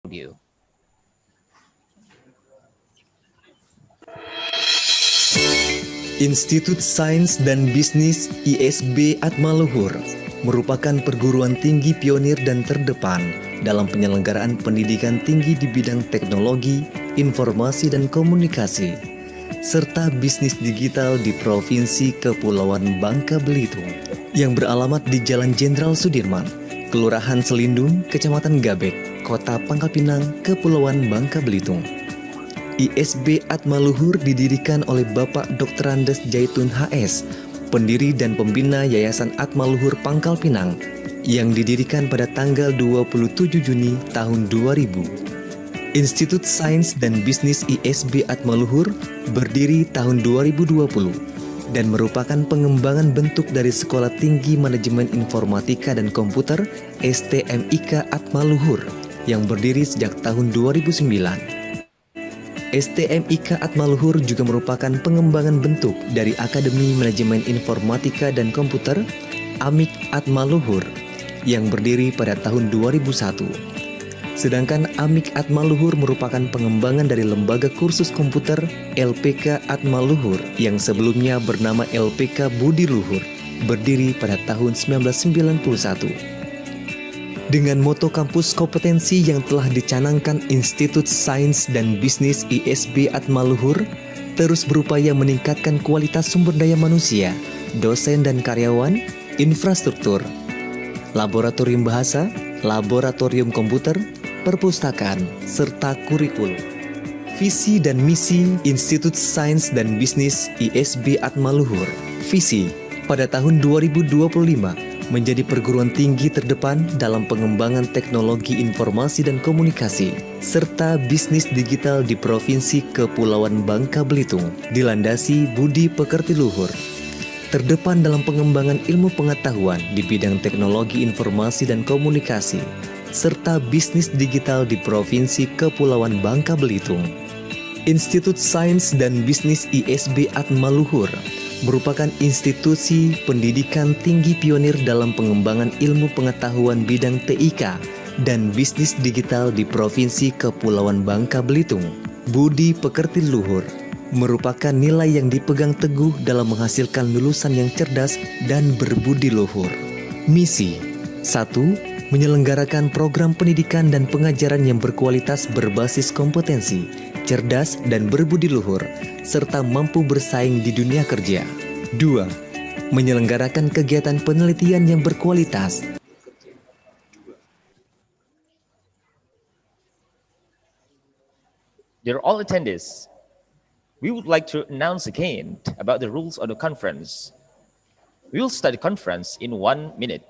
audio. Institut Sains dan Bisnis ISB Atmaluhur merupakan perguruan tinggi pionir dan terdepan dalam penyelenggaraan pendidikan tinggi di bidang teknologi, informasi dan komunikasi, serta bisnis digital di Provinsi Kepulauan Bangka Belitung yang beralamat di Jalan Jenderal Sudirman, Kelurahan Selindung, Kecamatan Gabek, Kota Pangkal Pinang, Kepulauan Bangka Belitung. ISB Atmaluhur didirikan oleh Bapak Dr. Andes Jaitun HS, pendiri dan pembina Yayasan Atmaluhur Pangkal Pinang, yang didirikan pada tanggal 27 Juni tahun 2000. Institut Sains dan Bisnis ISB Atmaluhur berdiri tahun 2020 dan merupakan pengembangan bentuk dari Sekolah Tinggi Manajemen Informatika dan Komputer STMIK Atmaluhur yang berdiri sejak tahun 2009. STMIK Atmaluhur juga merupakan pengembangan bentuk dari Akademi Manajemen Informatika dan Komputer AMIK Atmaluhur yang berdiri pada tahun 2001. Sedangkan AMIK Atmaluhur merupakan pengembangan dari Lembaga Kursus Komputer LPK Atmaluhur yang sebelumnya bernama LPK Budi Luhur, berdiri pada tahun 1991. Dengan moto kampus kompetensi yang telah dicanangkan Institut Sains dan Bisnis ISB Atmaluhur, terus berupaya meningkatkan kualitas sumber daya manusia, dosen dan karyawan, infrastruktur, laboratorium bahasa, laboratorium komputer, perpustakaan, serta kurikulum. Visi dan misi Institut Sains dan Bisnis ISB Atmaluhur. Visi pada tahun 2025 menjadi perguruan tinggi terdepan dalam pengembangan teknologi informasi dan komunikasi, serta bisnis digital di Provinsi Kepulauan Bangka Belitung, dilandasi budi pekerti luhur. Terdepan dalam pengembangan ilmu pengetahuan di bidang teknologi informasi dan komunikasi, serta bisnis digital di Provinsi Kepulauan Bangka Belitung. Institut Sains dan Bisnis ISB Atmaluhur merupakan institusi pendidikan tinggi pionir dalam pengembangan ilmu pengetahuan bidang TIK dan bisnis digital di Provinsi Kepulauan Bangka Belitung. Budi pekerti luhur merupakan nilai yang dipegang teguh dalam menghasilkan lulusan yang cerdas dan berbudi luhur. Misi 1. Menyelenggarakan program pendidikan dan pengajaran yang berkualitas berbasis kompetensi, cerdas dan berbudi luhur, serta mampu bersaing di dunia kerja. 2. Menyelenggarakan kegiatan penelitian yang berkualitas. Dear all attendees, we would like to announce again about the rules of the conference. We will start the conference in 1 minute.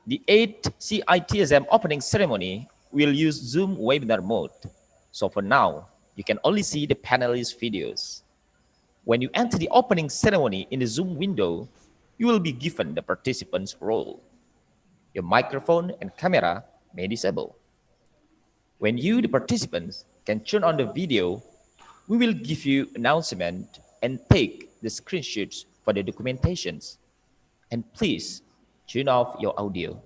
The 8th CITSM opening ceremony will use Zoom webinar mode. So for now, you can only see the panelists' videos. When you enter the opening ceremony in the Zoom window, you will be given the participant's role. Your microphone and camera may disable. When you, the participants, can turn on the video, we will give you announcement and take the screenshots for the documentations. And please turn off your audio.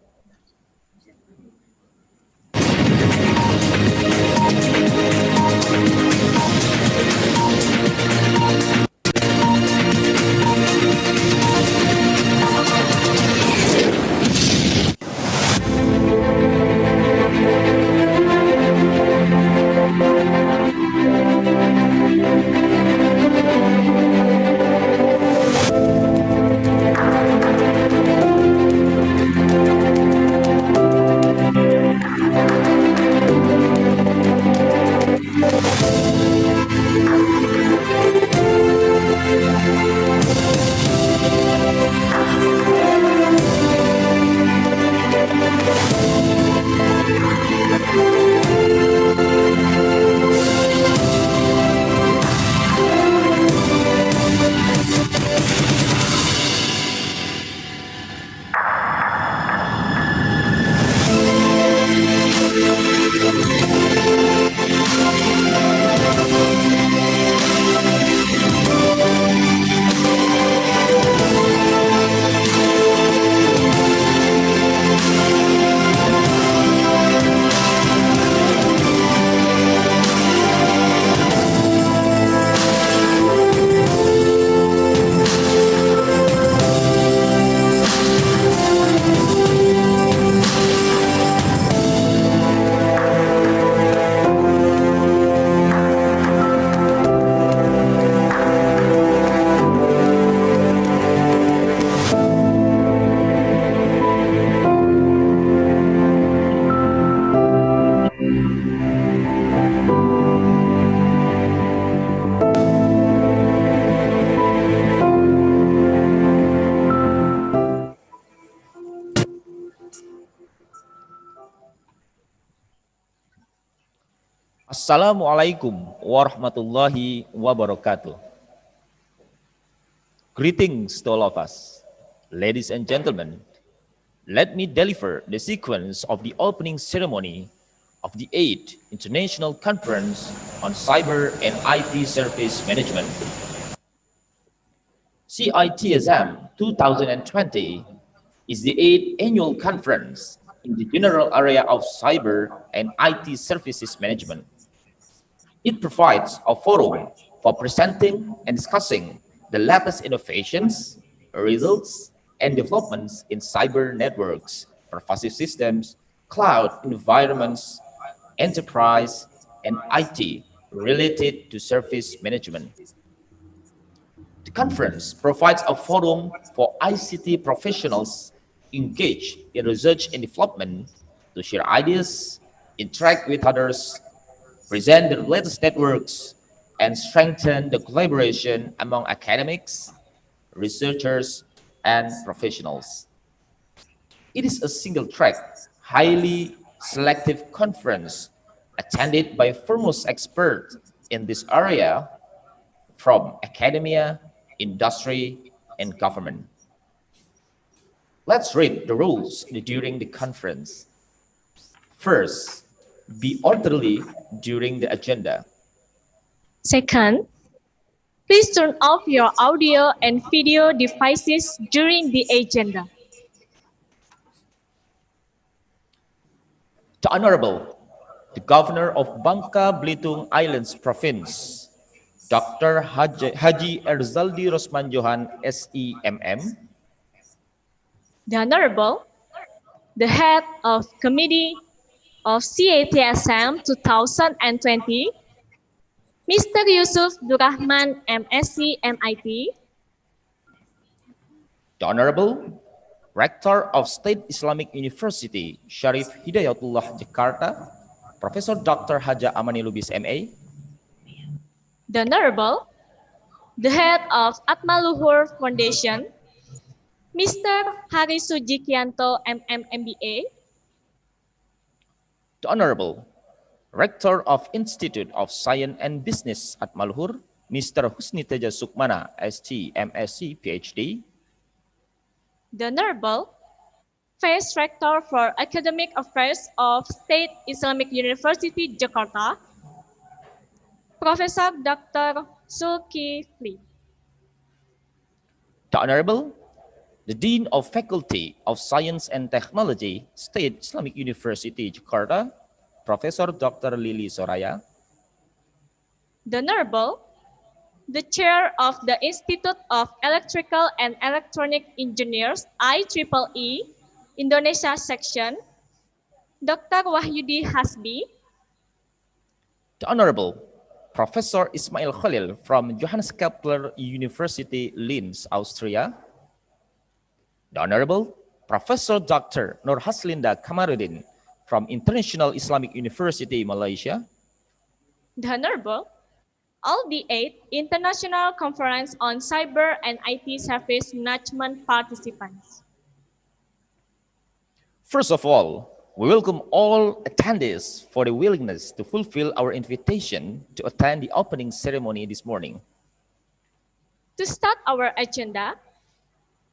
Assalamualaikum warahmatullahi wabarakatuh. Greetings to all of us. Ladies and gentlemen, let me deliver the sequence of the opening ceremony of the 8th International Conference on Cyber and IT Service Management. CITSM 2020 is the 8th annual conference in the general area of cyber and IT services management. It provides a forum for presenting and discussing the latest innovations, results, and developments in cyber networks, pervasive systems, cloud environments, enterprise, and IT related to service management. The conference provides a forum for ICT professionals engaged in research and development to share ideas, interact with others, present the latest networks, and strengthen the collaboration among academics, researchers, and professionals. It is a single track, highly selective conference attended by foremost experts in this area from academia, industry, and government. Let's read the rules during the conference. First, be orderly during the agenda. Second, please turn off your audio and video devices during the agenda. The Honorable, the Governor of Bangka Belitung Islands Province, Dr. Haji Erzaldi Rosman Johan SEMM, The Honorable, the Head of Committee of CITSM 2020, Mr. Yusuf Durrahman MSc MIT, the Honorable, Rector of State Islamic University, Sharif Hidayatullah Jakarta, Professor Dr. Haja Amani Lubis MA, the Honorable, the Head of Atmaluhur Foundation, Mr. Hari Sujikianto MM MBA, the Honorable, Rector of Institute of Science and Business at Malhur, Mr. Husni Teja Sukmana, ST, MSc, PhD, the Honorable, Vice Rector for Academic Affairs of State Islamic University, Jakarta, Professor Dr. Zulkifli, the Honorable, the Dean of Faculty of Science and Technology, State Islamic University, Jakarta, Professor Dr. Lili Soraya, the Honorable, the Chair of the Institute of Electrical and Electronic Engineers, IEEE, Indonesia Section, Dr. Wahyudi Hasbi, the Honorable Professor Ismail Khalil from Johannes Kepler University, Linz, Austria, the Honorable Professor Dr. Nur Haslinda Kamarudin from International Islamic University, Malaysia, the Honorable, all the 8 International Conference on Cyber and IT Service Management participants. First of all, we welcome all attendees for the willingness to fulfill our invitation to attend the opening ceremony this morning. To start our agenda,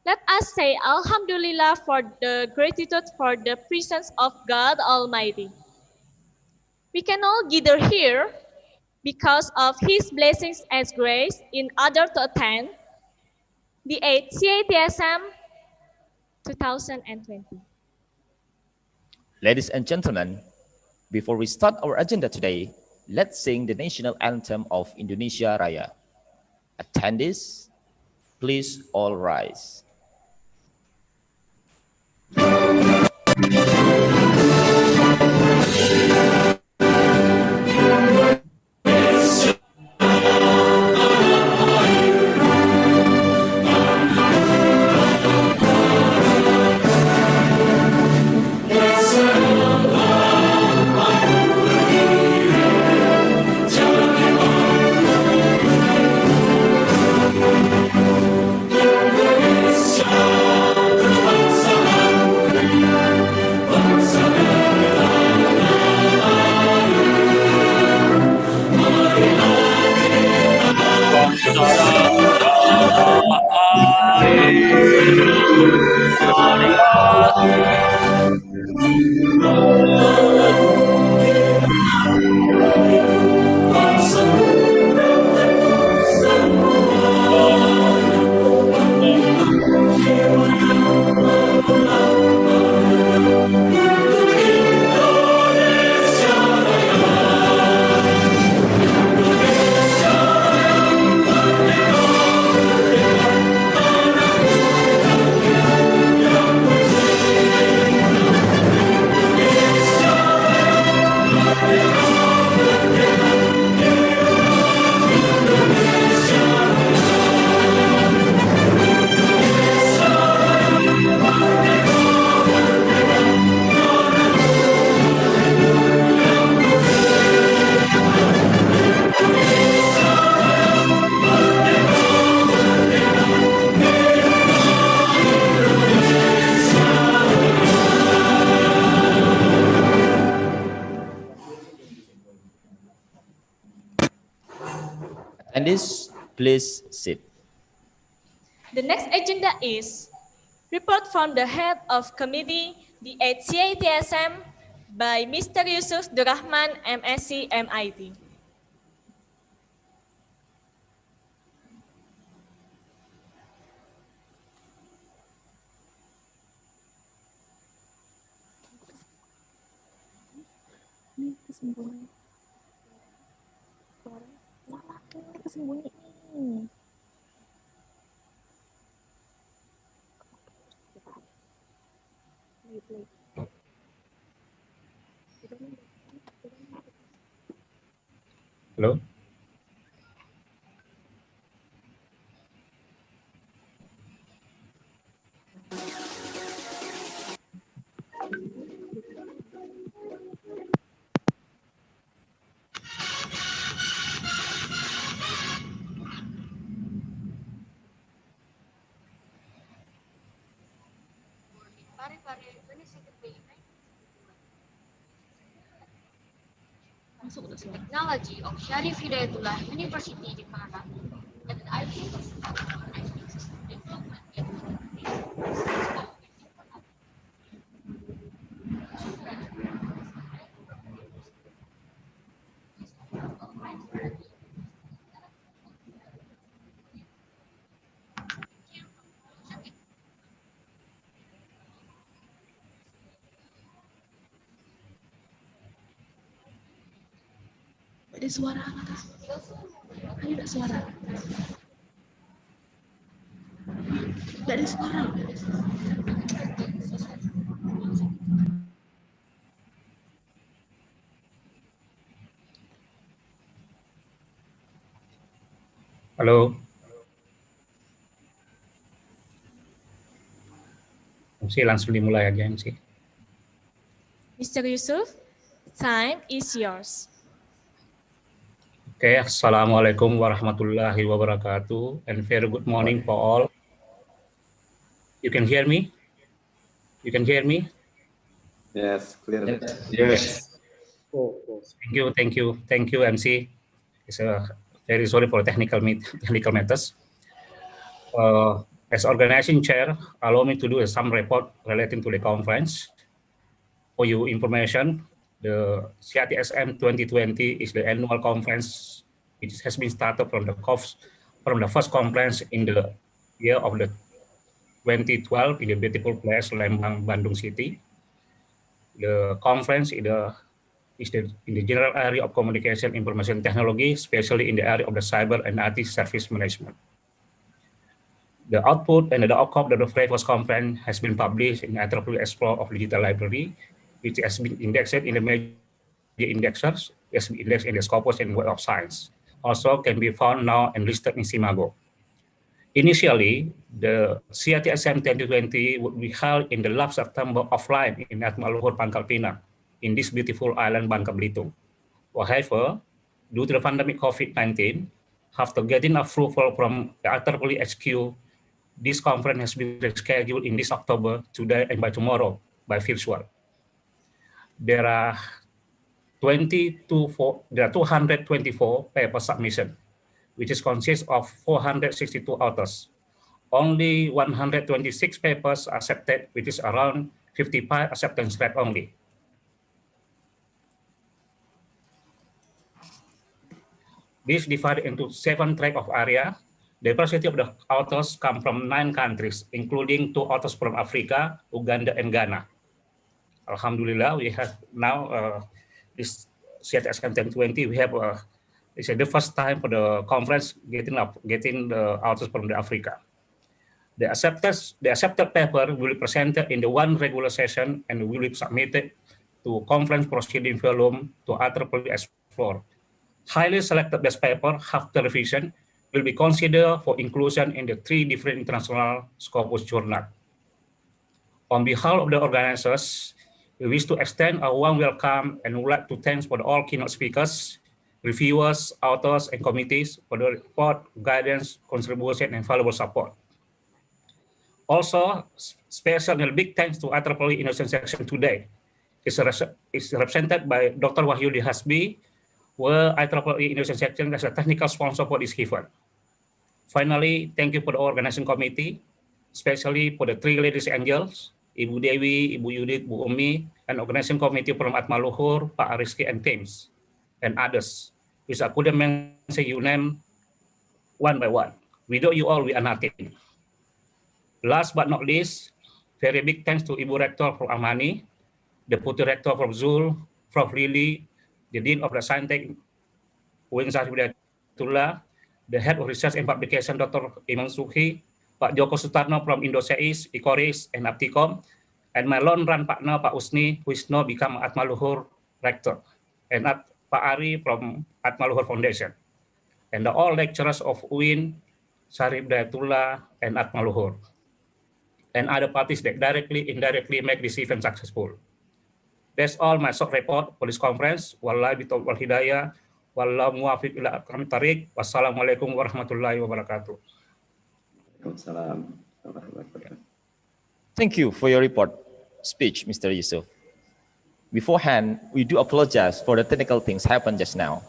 let us say Alhamdulillah for the gratitude for the presence of God Almighty. We can all gather here because of His blessings as grace in order to attend the 8th CITSM 2020. Ladies and gentlemen, before we start our agenda today, let's sing the national anthem of Indonesia Raya. Attendees, please all rise. Attendees, please sit. The next agenda is report from the head of committee, the 8th CITSM, by Mr. Yusuf Durrahman, MSc, MIT. Hello. Technology of Sharif Hidayatullah University Jakarta and I think Ada suara atas. Ayo ada suara. Tidak ada suara. Halo. MC langsung dimulai aja MC. Mr. Yusuf, time is yours. Oke, Assalamualaikum warahmatullahi wabarakatuh, and very good morning for all. You can hear me? You can hear me? Yes, clear. Yes. Thank you, MC. It's very sorry for technical matters. As organizing chair, allow me to do some report relating to the conference. For your information, the CITSM 2020 is the annual conference which has been started from the first conference in the year of the 2012 in the beautiful place Lembang, Bandung City. The conference is in the general area of communication information technology, especially in the area of the cyber and IT service management. The output and the outcome of the previous conference has been published in IEEE Explore of Digital Library, which has been indexed in the major indexers, has been indexed in the Scopus and Web of Science. Also can be found now and listed in Simago. Initially, the CITSM 2020 would be held in the last September offline in Atma Luhur, Pangkal Pinang, in this beautiful island Bangka Belitung. However, due to the pandemic COVID-19, after getting approval from the IEEE HQ, this conference has been rescheduled in this October, today and by tomorrow, by virtual. There are 224 paper submission, which is consists of 462 authors. Only 126 papers accepted, which is around 55 acceptance rate only. This divided into 7 tracks of area. The diversity of the authors come from 9 countries, including 2 authors from Africa, Uganda, and Ghana. Alhamdulillah, we have now this CITSM 2020. We have it's the first time for the conference getting the authors from the Africa. The accepted paper will be presented in the one regular session and will be submitted to conference proceeding volume to IEEE explore. Highly selected best paper, half television, will be considered for inclusion in the 3 different international Scopus journal. On behalf of the organizers, we wish to extend a warm welcome and would like to thank for all keynote speakers, reviewers, authors, and committees for the report, guidance, contribution, and valuable support. Also, special and big thanks to IEEE Innovation Section today. Is represented by Dr. Wahyudi Hasbi, where IEEE Innovation Section as a technical sponsor for this event. Finally, thank you for the organizing committee, especially for the 3 ladies angels, Ibu Dewi, Ibu Yudit, Bu Umi, and organizing committee from Atma Luhur, Pak Rizky and teams, and others, which I couldn't mention your name one by one. Without you all, we are nothing. Last but not least, very big thanks to Ibu Rector from Amani, Deputy Rector from Zul, Prof. Lili, the Dean of the Scientech, Wing Syarif Hidayatullah, the Head of Research and Publication, Dr. Imam Suhi, Pak Joko Sutarno from Indoseis, Ikoris, and Apticom, and my long run partner, Pak Usni, who is now become Atma Luhur Rector, and Pak Ari from Atma Luhur Foundation, and all lecturers of UIN, Syarif Hidayatullah, and Atma Luhur, and other parties that directly, indirectly make this event successful. That's all my short report for this conference. Wallahi bitaufiq wal hidayah. Wallahu muwaffiq ila aqwamit thariq. Wassalamualaikum warahmatullahi wabarakatuh. Thank you for your report speech, Mr. Yusuf. Beforehand, we do apologize for the technical things happened just now.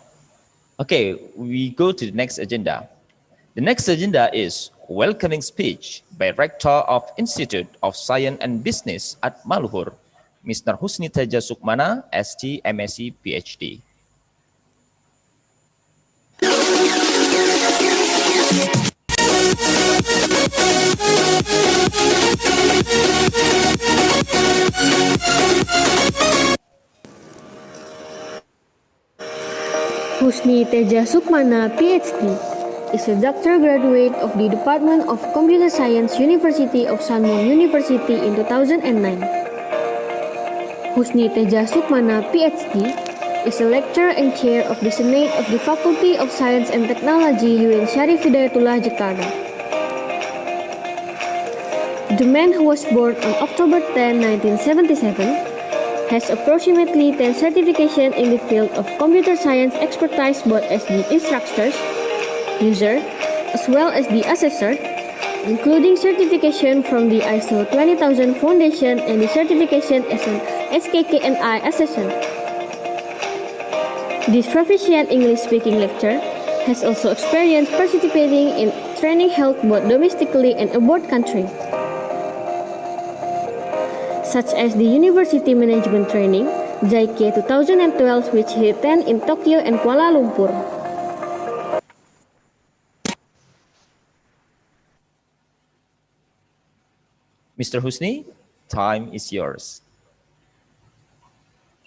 Okay, we go to the next agenda. The next agenda is welcoming speech by Rector of Institute of Science and Business at Maluhur, Mr. Husni Teja Sukmana, ST, MSc, PhD. Husni Teja Sukmana, PhD, is a doctoral graduate of the Department of Computer Science, University of Sanmon University in 2009. Husni Teja Sukmana, PhD, is a lecturer and chair of the Senate of the Faculty of Science and Technology, Wing Syarif Hidayatullah, Jakarta. The man, who was born on October 10, 1977, has approximately 10 certifications in the field of computer science expertise, both as the instructor, user, as well as the assessor, including certification from the ISO 20000 Foundation and the certification as an SKKNI assessor. This proficient English-speaking lecturer has also experience participating in training held both domestically and abroad country, such as the University Management Training, JK 2012, which he attended in Tokyo and Kuala Lumpur. Mr. Husni, time is yours.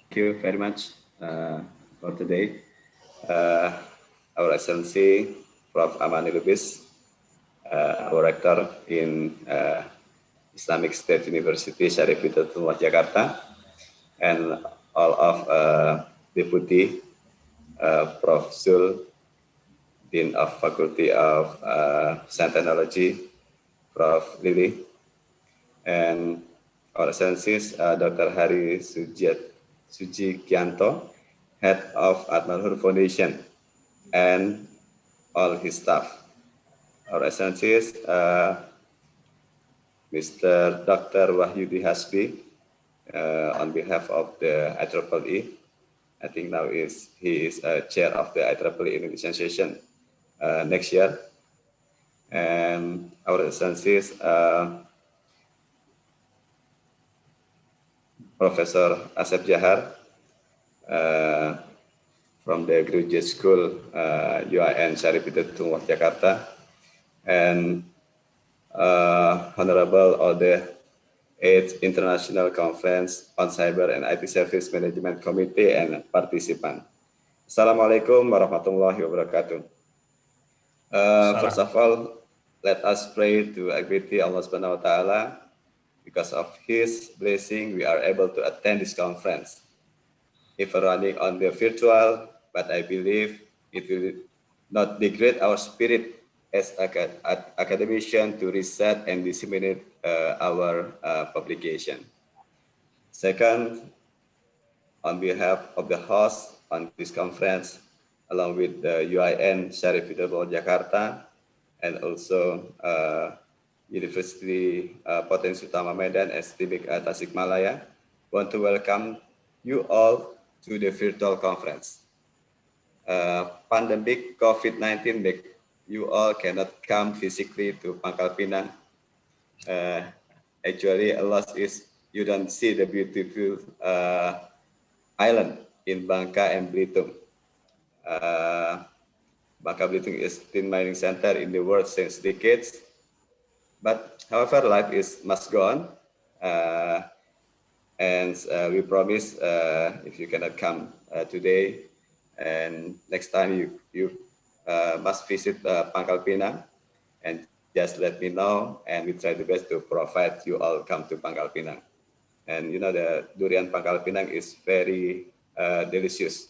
Thank you very much for today. Our Excellency, Prof. Amani Lubis, our rector in Islamic State University, Syarif Hidayatullah, Jakarta, and all of Deputy Prof. Zul, Dean of Faculty of Science and Technology, Prof. Lili, and our Excellencies, Dr. Hari Sujikianto, Head of Atma Luhur Foundation, and all his staff. Our Excellencies, Mr. Dr. Wahyudi Hasbi, on behalf of the IEEE, I think now he is chair of the IEEE Innovation Session next year. And our Excellencies, Professor Asep Jahar from the Graduate School UIN Syarif Hidayatullah, Jakarta, and Honorable all the 8th International Conference on Cyber and IT Service Management Committee and participant. Assalamualaikum warahmatullahi wabarakatuh. First of all, let us pray to Almighty Allah Subhanahu wa Ta'ala. Because of His blessing, we are able to attend this conference. if running on the virtual, but I believe it will not degrade our spirit as academician to research and disseminate our publication. Second, on behalf of the host on this conference, along with the UIN Syarif Hidayatullah Jakarta, and also University Potensi Utama Medan STB Tasikmalaya, want to welcome you all to the virtual conference. Pandemic COVID-19 make you all cannot come physically to Pangkal Pinang. Actually, a loss is you don't see the beautiful island in Bangka and Belitung. Bangka Belitung is tin mining center in the world since decades. But however, life must go on. And we promise if you cannot come today, and next time you must visit Pangkal Pinang, and just let me know, and we try the best to provide you all come to Pangkal Pinang. And you know the durian Pangkal Pinang is very delicious,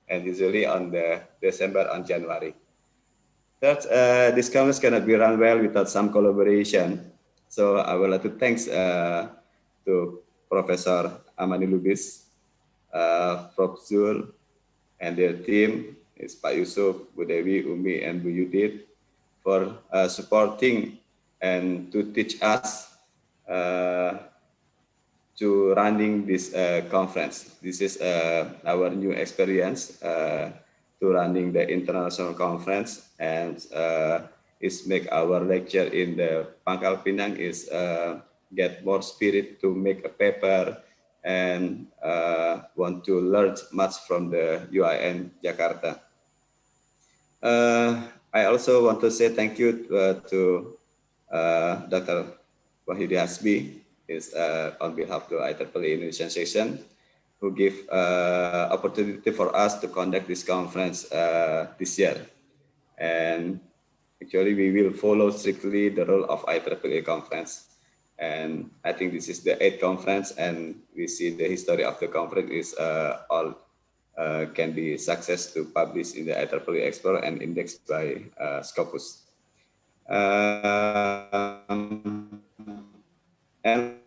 and usually on the December and January. Third, this conference cannot be run well without some collaboration. So I would like to thanks to Professor Amani Lubis, Prof. Zul, and their team, is Pak Yusuf, Bu Dewi, Umi, and Bu Yudit, for supporting and to teach us to running this conference. This is our new experience to running the international conference, and is make our lecture in the Pangkal Pinang is get more spirit to make a paper and want to learn much from the UIN Jakarta. I also want to say thank you to Dr. Wahidi Hasbi, is on behalf of IEEE Indonesian section, who give opportunity for us to conduct this conference this year. And actually, we will follow strictly the rule of IEEE conference. And I think this is the 8th conference, and we see the history of the conference is all can be success to publish in the IEEE Explorer and indexed by Scopus. And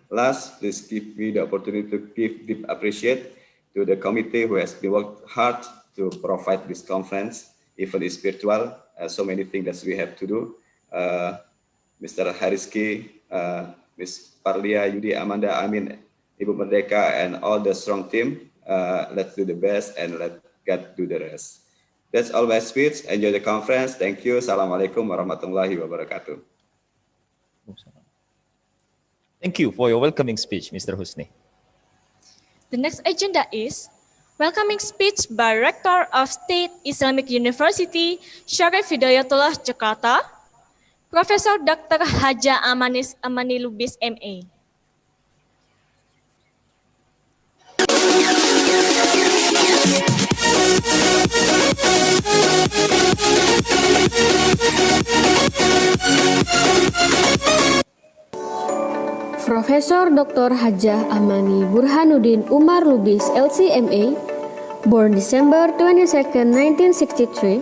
last, please give me the opportunity to give deep appreciate to the committee who has been worked hard to provide this conference, even it's virtual. So many things that we have to do. Mr. Hariski, Ms. Parlia, Yudi, Amanda, Amin, Ibu Merdeka, and all the strong team. Let's do the best and let God do the rest. That's all my speech. Enjoy the conference. Thank you. Assalamualaikum warahmatullahi wabarakatuh. Thank you for your welcoming speech, Mr. Husni. The next agenda is welcoming speech by Rector of State Islamic University, Syarif Hidayatullah Jakarta, Professor Dr. Haja Amani Lubis, MA. Profesor Dr. Hajah Amani Burhanuddin Umar Lubis, LCMA, born December 22, 1963,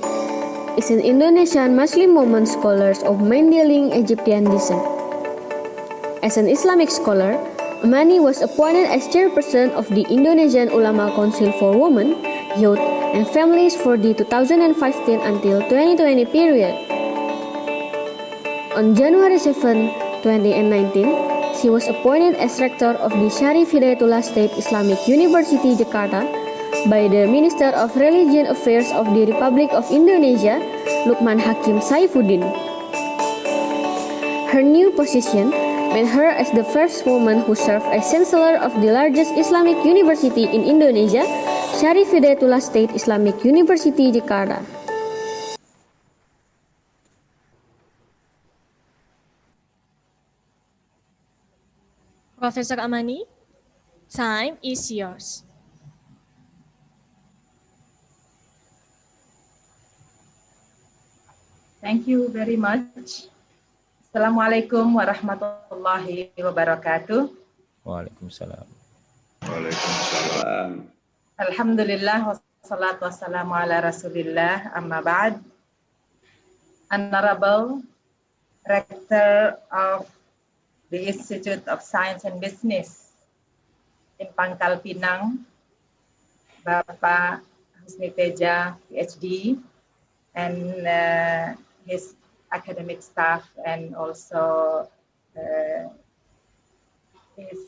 is an Indonesian Muslim woman scholar of Mandailing Egyptian descent. As an Islamic scholar, Amani was appointed as chairperson of the Indonesian Ulama Council for Women, Youth, and Families for the 2015 until 2020 period. On January 7, 2019, she was appointed as rector of the Syarif Hidayatullah State Islamic University Jakarta by the Minister of Religion Affairs of the Republic of Indonesia, Lukman Hakim Saifuddin. Her new position made her as the first woman who served as chancellor of the largest Islamic university in Indonesia, Syarif Hidayatullah State Islamic University Jakarta. Professor Amani, time is yours. Thank you very much. Assalamualaikum warahmatullahi wabarakatuh. Waalaikumsalam. Waalaikumsalam. Alhamdulillah wassalatu wassalamu ala Rasulillah amma ba'd. Honorable Rector of the Institute of Science and Business in Pangkal Pinang, Bapak Husni Teja, PhD, and his academic staff, and also his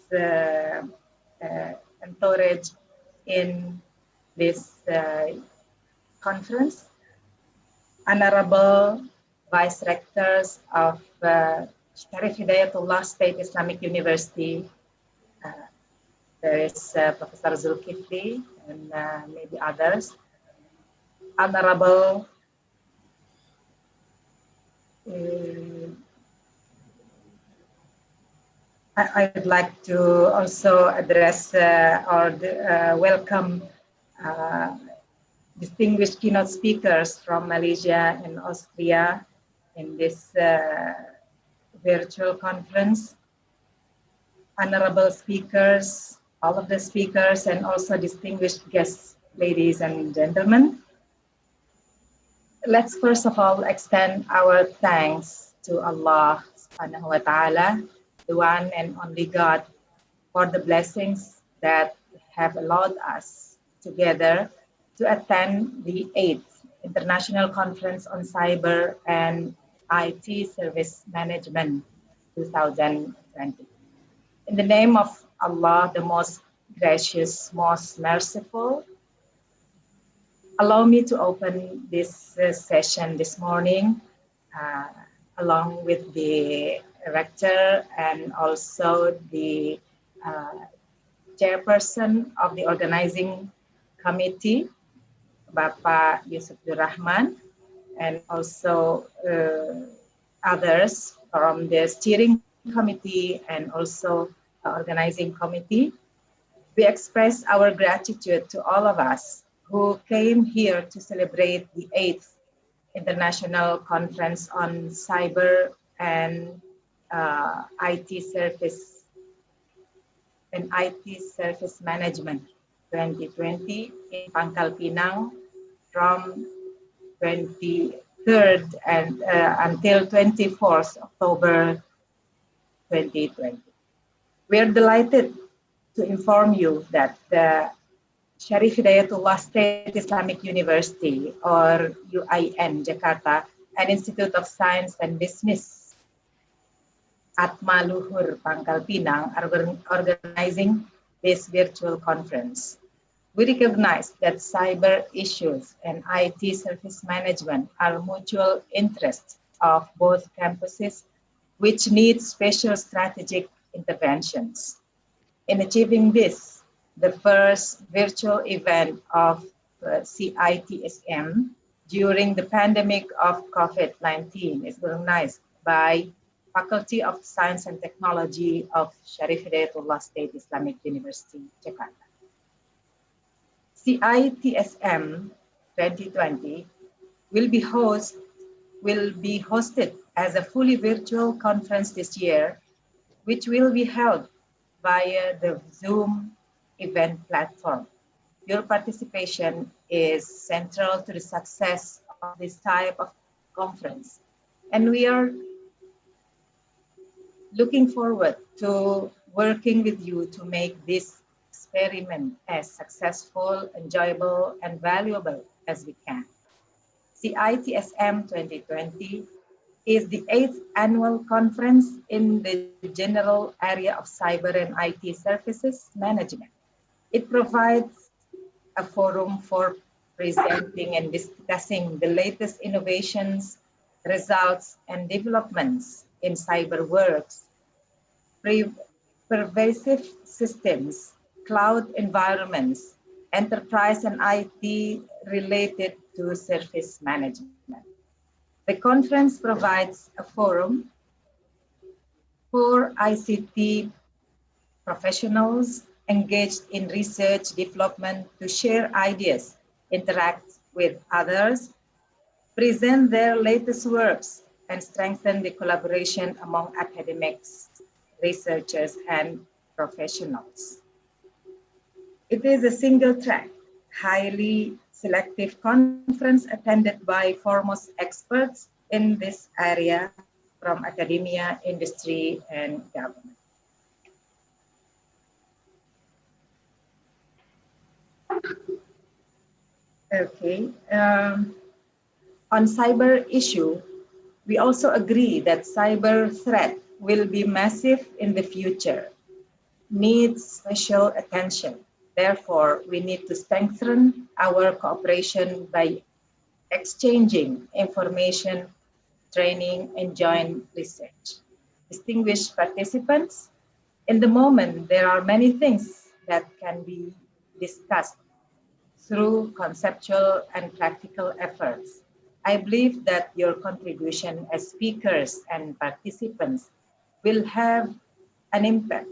entourage in this conference. Honorable Vice Rectors of Sharif Hidayatullah State Islamic University. There is Professor Zulkifli and maybe others. Honorable I would like to also address or welcome distinguished keynote speakers from Malaysia and Austria in this virtual conference. Honorable speakers, all of the speakers, and also distinguished guests, ladies and gentlemen. Let's first of all extend our thanks to Allah subhanahu wa ta'ala, the one and only God, for the blessings that have allowed us together to attend the 8th International Conference on Cyber and IT Service Management 2020. In the name of Allah, the most gracious, most merciful, allow me to open this session this morning along with the rector and also the chairperson of the organizing committee, Bapak Yusuf Rahman, and also others from the steering committee and also the organizing committee. We express our gratitude to all of us who came here to celebrate the 8th International Conference on Cyber and IT Service Management 2020 in Pangkal Pinang from 23rd and until 24th October 2020. We are delighted to inform you that the Sharif Hidayatullah State Islamic University, or UIN Jakarta, an Institute of Science and Business at Luhur, Pangkal Pinang, are organizing this virtual conference. We recognize that cyber issues and IT service management are mutual interests of both campuses, which need special strategic interventions. In achieving this, the first virtual event of CITSM during the pandemic of COVID-19 is organized by Faculty of Science and Technology of Sharif Hidayatullah State Islamic University, Jakarta. CITSM 2020 will be hosted as a fully virtual conference this year, which will be held via the Zoom event platform. Your participation is central to the success of this type of conference, and we are looking forward to working with you to make this experiment as successful, enjoyable, and valuable as we can. CITSM 2020 is the 8th annual conference in the general area of cyber and IT services management. It provides a forum for presenting and discussing the latest innovations, results, and developments in cyber works, pervasive systems, cloud environments, enterprise and IT related to service management. The conference provides a forum for ICT professionals engaged in research development to share ideas, interact with others, present their latest works, and strengthen the collaboration among academics, researchers, and professionals. It is a single track, highly selective conference attended by foremost experts in this area from academia, industry, and government. Okay. On cyber issue, we also agree that cyber threat will be massive in the future, needs special attention. Therefore, we need to strengthen our cooperation by exchanging information, training, and joint research. Distinguished participants, in the moment, there are many things that can be discussed through conceptual and practical efforts. I believe that your contribution as speakers and participants will have an impact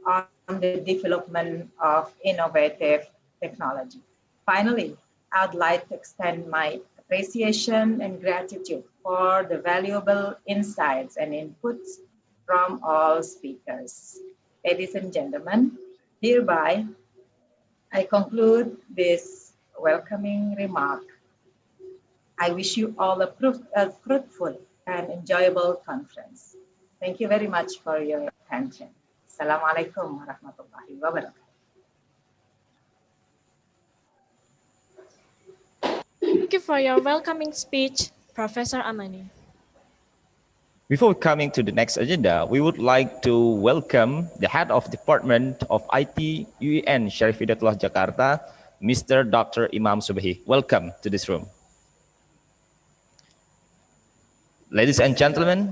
on the development of innovative technology. Finally, I'd like to extend my appreciation and gratitude for the valuable insights and inputs from all speakers. Ladies and gentlemen, hereby I conclude this welcoming remark. I wish you all a fruitful and enjoyable conference. Thank you very much for your attention. Assalamualaikum warahmatullahi wabarakatuh. Thank you for your welcoming speech, Professor Amani. Before coming to the next agenda, we would like to welcome the Head of Department of IT UIN Syarif Hidayatullah Jakarta, Mr. Dr. Imam Subahi. Welcome to this room. Ladies and gentlemen,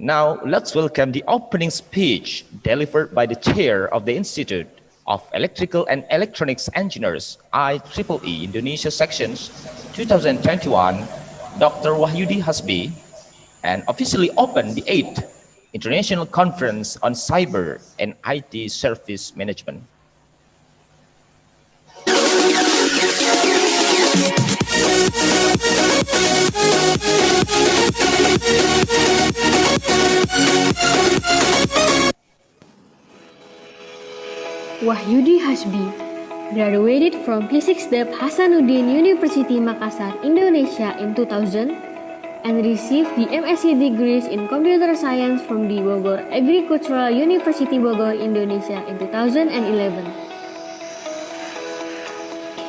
now let's welcome the opening speech delivered by the Chair of the Institute of Electrical and Electronics Engineers, IEEE Indonesia Sections 2021, Dr. Wahyudi Hasbi, and officially open the 8th International Conference on Cyber and IT Service Management. Wahyudi Hasbi graduated from Physics Dep Hasanuddin University Makassar, Indonesia in 2000 and received the MSc degrees in Computer Science from the Bogor Agricultural University Bogor, Indonesia in 2011.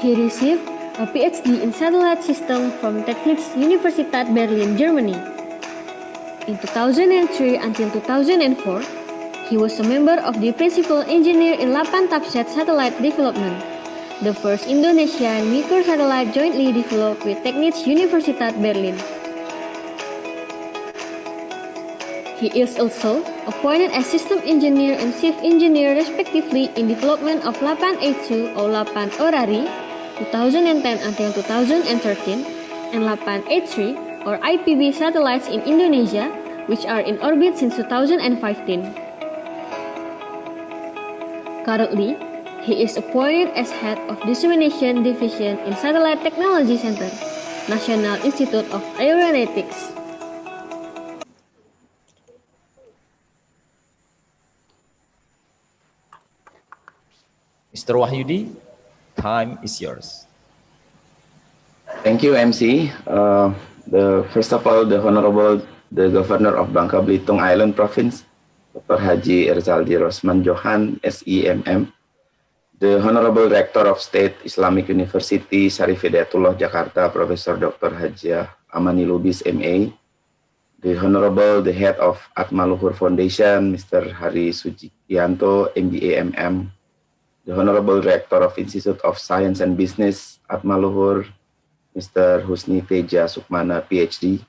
He received a PhD in Satellite System from Technische Universität Berlin, Germany. In 2003 until 2004, he was a member of the principal engineer in Lapan Tapset Satellite Development, the first Indonesian microsatellite jointly developed with Technische Universität Berlin. He is also appointed as system engineer and chief engineer respectively in development of Lapan A2 or Lapan Orari 2010 until 2013 and Lapan A3 or IPB satellites in Indonesia, which are in orbit since 2015. Currently, he is appointed as head of dissemination division in Satellite Technology Center, National Institute of Aeronautics. Mr. Wahyudi, time is yours. Thank you, MC. First of all, the Governor of Bangka Belitung Island Province, Dr. Haji Erzaldi Rosman Johan, SEMM, the Honorable Rector of State Islamic University, Syarif Hidayatullah Jakarta, Professor Dr. Hajjah Amani Lubis, MA, the Head of Atma Luhur Foundation, Mr. Hari Sujiyanto, MBA, MM, the Honorable Rector of Institute of Science and Business, Atma Luhur, Mr. Husni Teja Sukmana, PhD,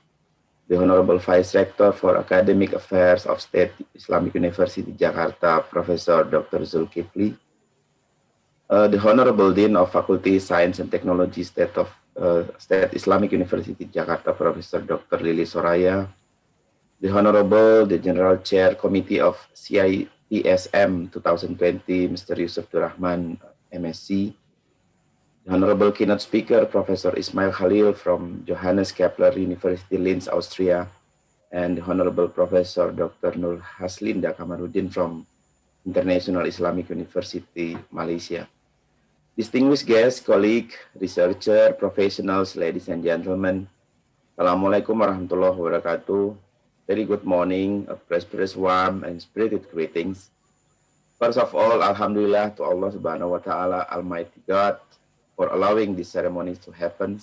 the Honorable Vice Rector for Academic Affairs of State Islamic University Jakarta, Professor Dr. Zulkifli, the Honorable Dean of Faculty Science and Technology, State Islamic University Jakarta, Professor Dr. Lili Soraya, the General Chair Committee of CITSM 2020, Mr. Yusuf Durrahman, MSc, the Honorable Keynote Speaker, Professor Ismail Khalil from Johannes Kepler University, Linz, Austria, and the Honorable Professor Dr. Nur Haslinda Kamaruddin from International Islamic University, Malaysia. Distinguished guests, colleague, researcher, professionals, ladies and gentlemen, Assalamualaikum warahmatullahi wabarakatuh. Very good morning, a prosperous, warm, and spirited greetings. First of all, Alhamdulillah to Allah Subhanahu wa Ta'ala, Almighty God, for allowing these ceremonies to happen.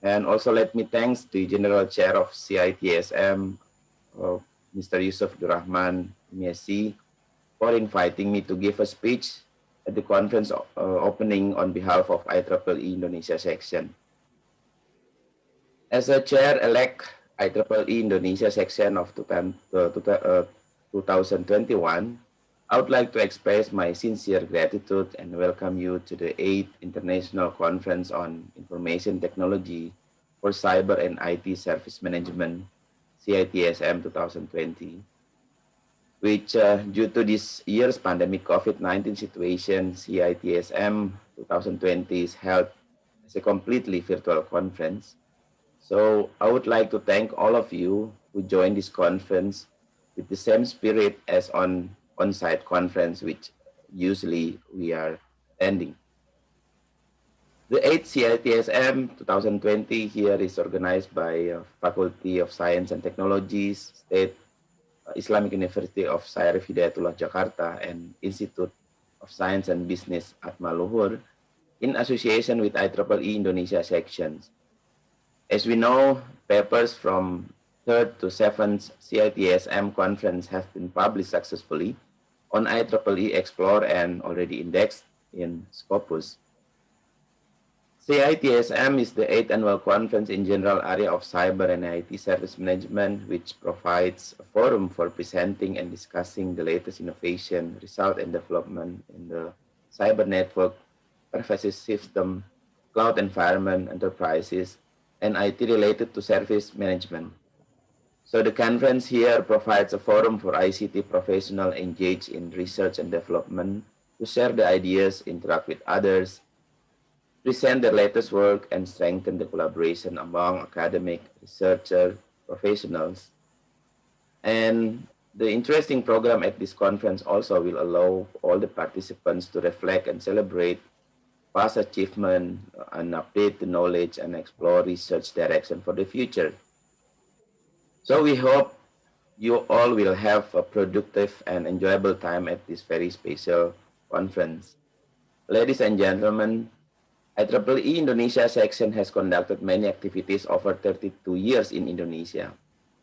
And also let me thanks the General Chair of CITSM, Mr. Yusuf Durrahman Messi, for inviting me to give a speech at the conference opening on behalf of IEEE Indonesia section. As a chair-elect IEEE Indonesia section of 2021, I would like to express my sincere gratitude and welcome you to the 8th International Conference on Information Technology for Cyber and IT Service Management, CITSM 2020, which due to this year's pandemic COVID-19 situation, CITSM 2020 is held as a completely virtual conference. So I would like to thank all of you who joined this conference with the same spirit as on-site conference, which usually we are attending. The 8th CITSM 2020 here is organized by Faculty of Science and Technologies, State Islamic University of Syarif Hidayatullah Jakarta, and Institute of Science and Business at Maluhur in association with IEEE Indonesia sections. As we know, papers from 3rd to 7th CITSM conference have been published successfully on IEEE Explore and already indexed in Scopus. CITSM is the 8th annual conference in general area of cyber and IT service management, which provides a forum for presenting and discussing the latest innovation, result, and development in the cyber network, pervasive system, cloud environment, enterprises, and IT related to service management. So the conference here provides a forum for ICT professionals engaged in research and development to share the ideas, interact with others, present their latest work, and strengthen the collaboration among academic, researcher, professionals. And the interesting program at this conference also will allow all the participants to reflect and celebrate past achievement and update the knowledge and explore research direction for the future. So we hope you all will have a productive and enjoyable time at this very special conference. Ladies and gentlemen, IEEE Indonesia section has conducted many activities over 32 years in Indonesia.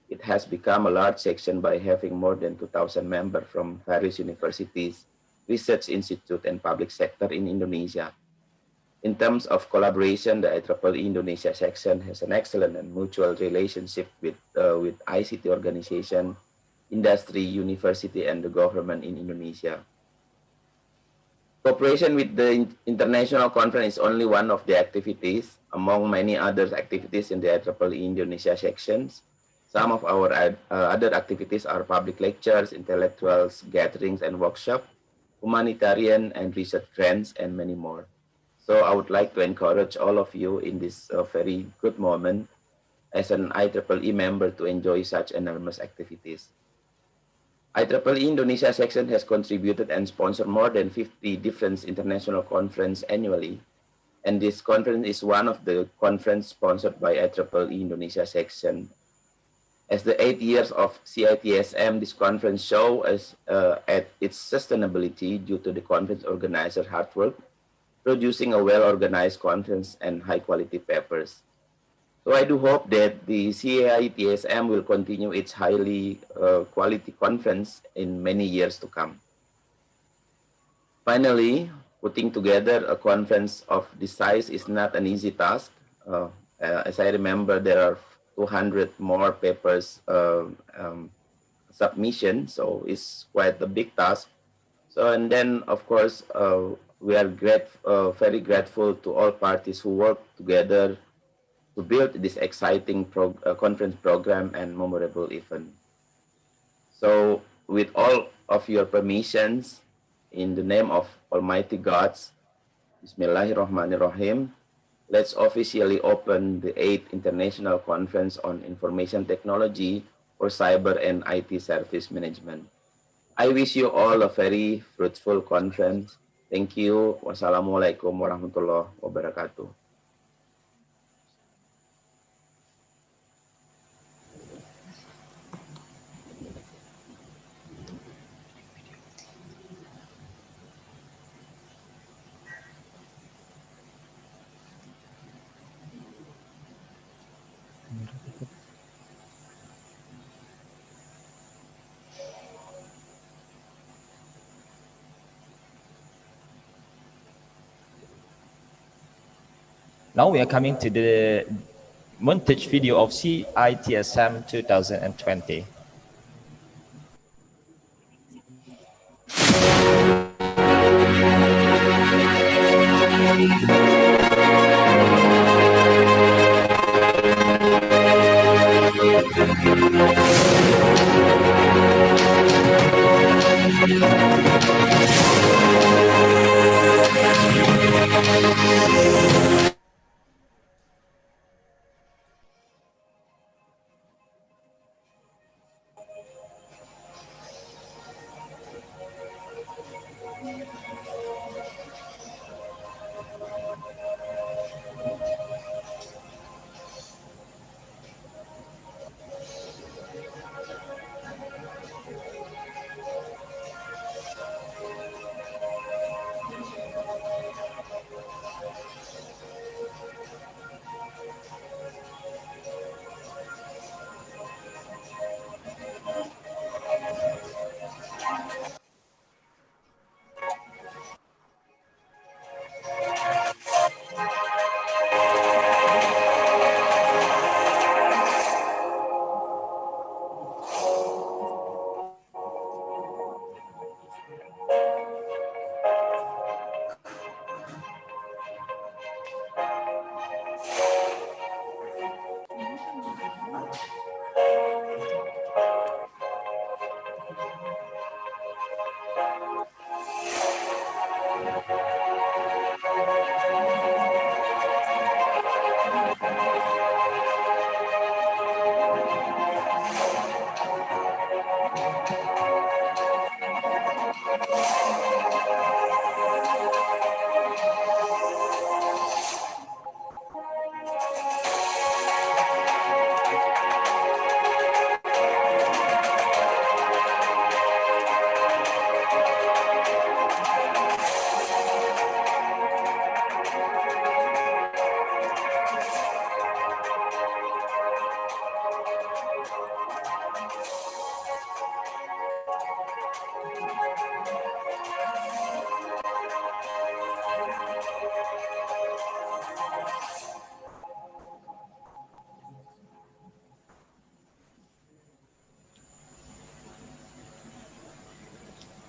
It has become a large section by having more than 2,000 members from various universities, research institute, and public sector in Indonesia. In terms of collaboration, the IEEE Indonesia section has an excellent and mutual relationship with ICT organization, industry, university, and the government in Indonesia. Cooperation with the international conference is only one of the activities among many other activities in the IEEE Indonesia sections. Some of our other activities are public lectures, intellectuals, gatherings and workshops, humanitarian and research grants, and many more. So I would like to encourage all of you in this very good moment as an IEEE member to enjoy such enormous activities. IEEE Indonesia section has contributed and sponsored more than 50 different international conferences annually. And this conference is one of the conferences sponsored by IEEE Indonesia section. As the 8 years of CITSM, this conference shows at its sustainability due to the conference organizer hard work, producing a well-organized conference and high-quality papers. So I do hope that the CITSM will continue its highly quality conference in many years to come. Finally, putting together a conference of this size is not an easy task. As I remember, there are 200 more papers submission, so it's quite a big task. So, and then of course, we are very grateful to all parties who work together to build this exciting conference program and memorable event. So with all of your permissions, in the name of Almighty God, Bismillahirrahmanirrahim, let's officially open the 8th International Conference on Information Technology for Cyber and IT Service Management. I wish you all a very fruitful conference. Thank you. Wassalamualaikum warahmatullahi wabarakatuh. Now we are coming to the montage video of CITSM 2020.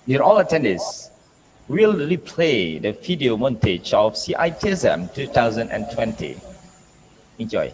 Dear all attendees, we'll replay the video montage of CITSM 2020. Enjoy.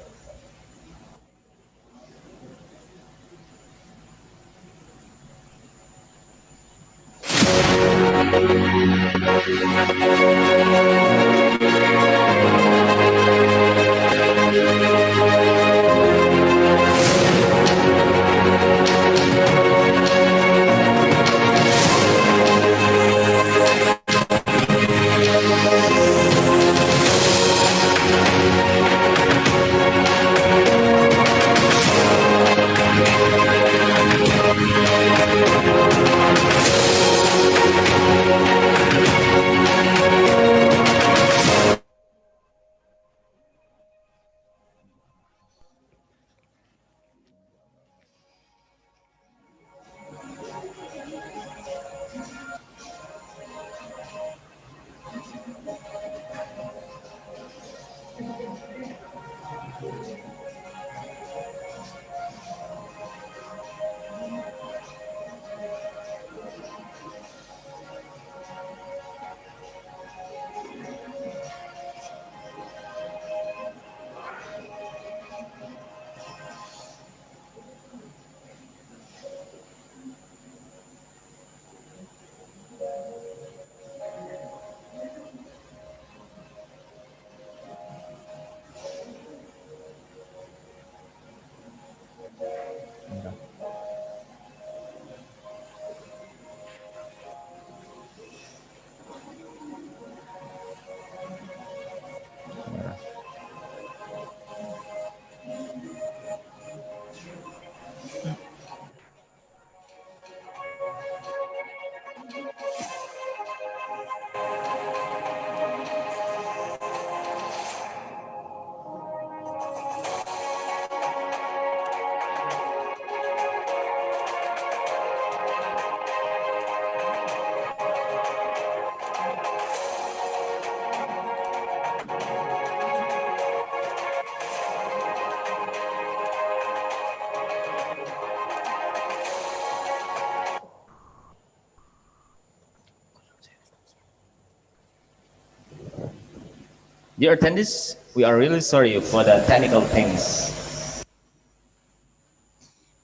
Dear attendees, we are really sorry for the technical things.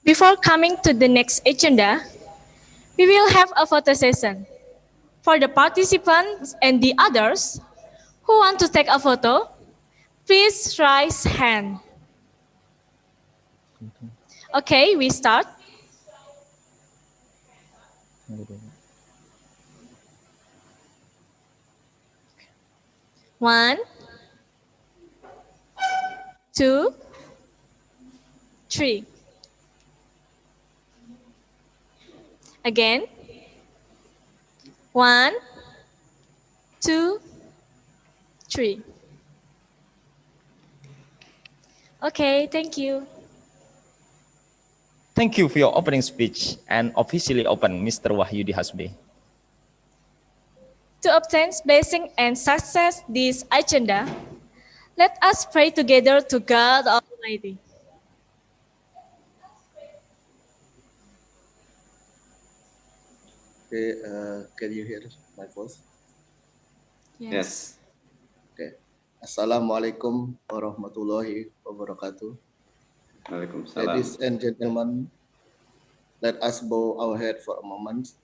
Before coming to the next agenda, we will have a photo session. For the participants and the others who want to take a photo, please raise hand. Okay, we start. One, two, three. Again. One, two, three. Okay, thank you. Thank you for your opening speech and officially open Mr. Wahyudi Hasbi. To obtain blessing and success this agenda, let us pray together to God Almighty. Okay, can you hear my voice? Yes. Okay. Assalamualaikum warahmatullahi wabarakatuh. Waalaikumsalam. Ladies and gentlemen, let us bow our head for a moment,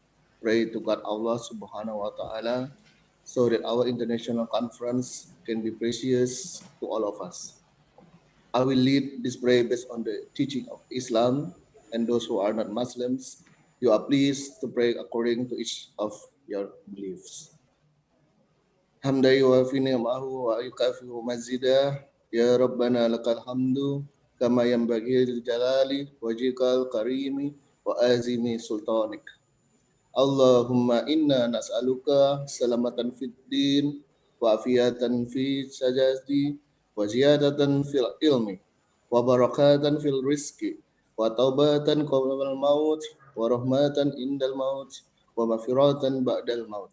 pray to God Allah Subhanahu wa Ta'ala, so that our international conference can be precious to all of us. I will lead this prayer based on the teaching of Islam, and those who are not Muslims, you are pleased to pray according to each of your beliefs. Hamda yuwafi ni'amahu wa yukafi'u mazidah. Ya Rabbana lakal hamdu kama yanbaghi lil jalali wajhikal karimi wa azimi sultanik. Allahumma inna nas'aluka salamatan fid din wa afiatan fi sajati wa ziyadatan fil ilmi wa barakatan fil rizki wa taubatan qabla al maut wa rahmatan indal maut wa maghfiratan ba'dal maut.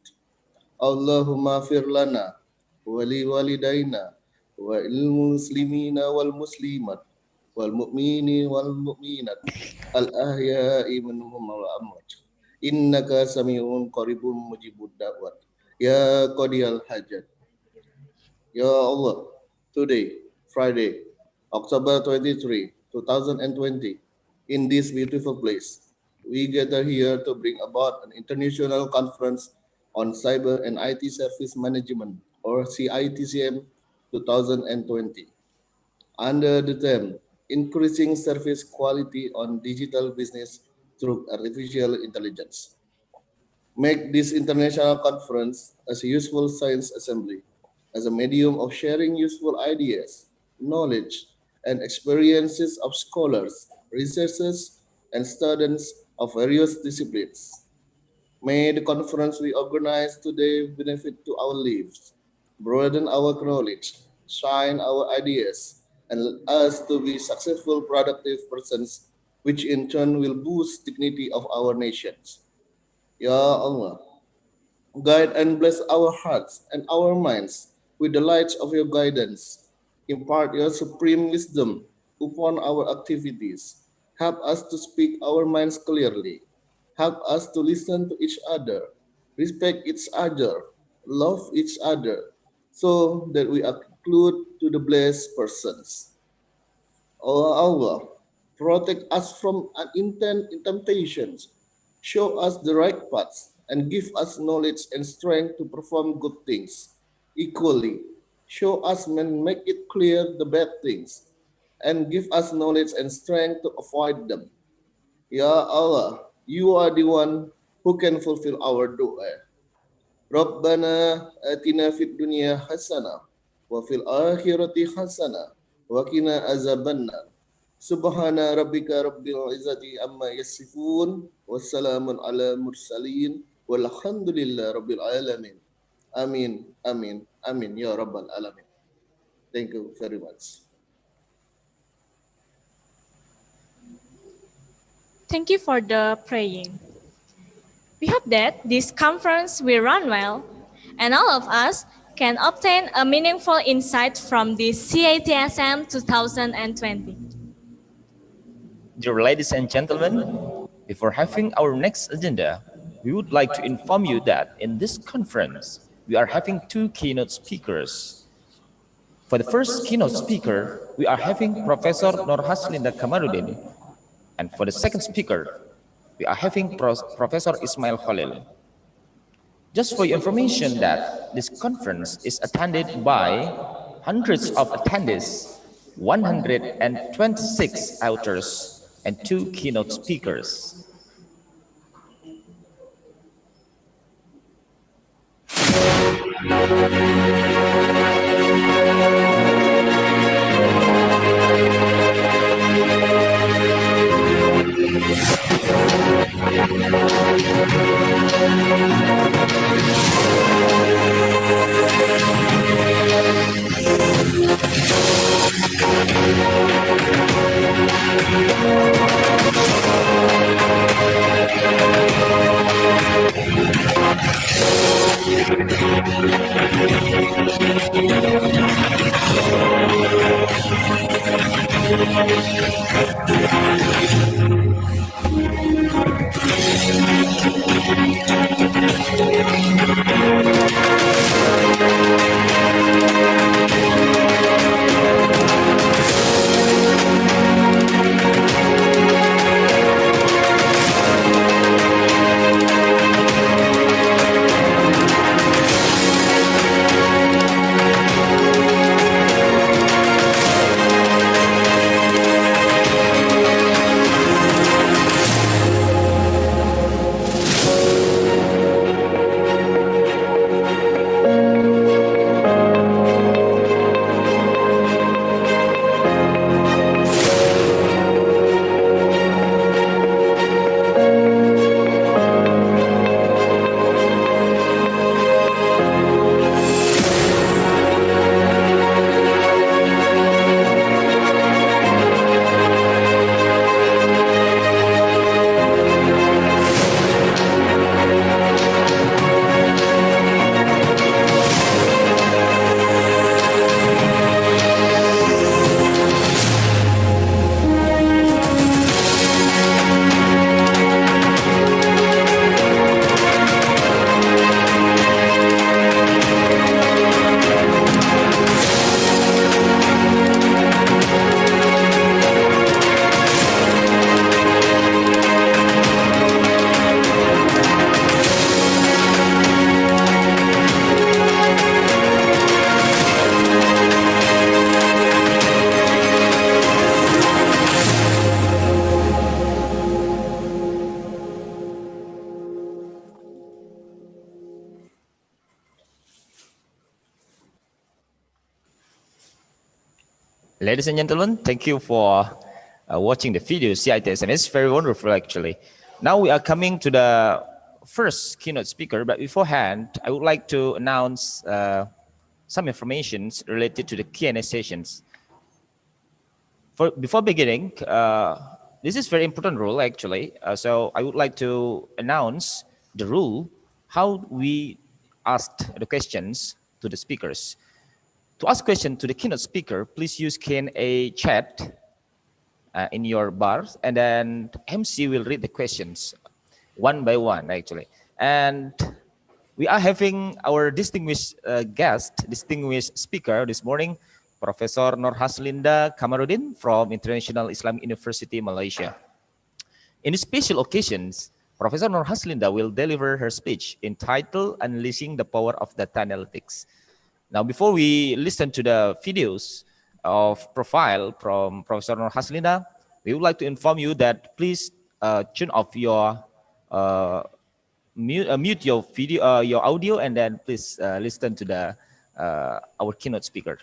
Allahumma fir lana wa li walidaina wa lil muslimina wal muslimat wal mu'mini wal mu'minat al ahya'i minhum wal amwat. Innaka sami'un qaribun mujibud da'wat. Ya qadiyal hajat. Ya Allah, today, Friday, October 23, 2020, in this beautiful place, we gather here to bring about an international conference on Cyber and IT Service Management, or CITSM 2020, under the theme Increasing Service Quality on Digital Business through Artificial Intelligence. Make this international conference as a useful science assembly, as a medium of sharing useful ideas, knowledge, and experiences of scholars, researchers, and students of various disciplines. May the conference we organize today benefit to our lives, broaden our knowledge, shine our ideas, and let us to be successful, productive persons, which in turn will boost dignity of our nations. Ya Allah, guide and bless our hearts and our minds with the light of your guidance. Impart your supreme wisdom upon our activities. Help us to speak our minds clearly. Help us to listen to each other, respect each other, love each other, so that we include to the blessed persons. Oh Allah, protect us from unintended temptations, show us the right paths, and give us knowledge and strength to perform good things. Equally, show us and make it clear the bad things, and give us knowledge and strength to avoid them. Ya Allah, you are the one who can fulfill our dua. Rabbana atina fid dunya hasanah wa fil akhirati hasanah wa qina azabannar. Subhana rabbika rabbil izzati amma yasifun wassalamun ala mursalin walhamdulillah rabbil alamin. Amin, amin, amin ya rabbal alamin. Thank you very much. Thank you for the praying. We hope that this conference will run well and all of us can obtain a meaningful insight from this CITSM 2020. Dear ladies and gentlemen, before having our next agenda, we would like to inform you that in this conference, we are having two keynote speakers. For the first keynote speaker, we are having Professor Nur Haslinda Kamarudin. And for the second speaker, we are having Professor Ismail Khalil. Just for your information that this conference is attended by hundreds of attendees, 126 authors, and 2 keynote speakers. Ladies and gentlemen, thank you for watching the video CITSM. It's very wonderful, actually. Now we are coming to the first keynote speaker, but beforehand, I would like to announce some information related to the Q&A sessions. Before beginning, this is very important rule, actually. So I would like to announce the rule, how we asked the questions to the speakers. To ask question to the keynote speaker, please use Q&A chat in your bar, and then MC will read the questions one by one, actually. And we are having our distinguished guest, distinguished speaker this morning, Professor Nur Haslinda Kamarudin from International Islamic University, Malaysia. In special occasions, Professor Nur Haslinda will deliver her speech entitled Unleashing the Power of Data Analytics. Now, before we listen to the videos of profile from Professor Nur Haslinda, we would like to inform you that please turn off your mute your video, your audio, and then please listen to the our keynote speaker.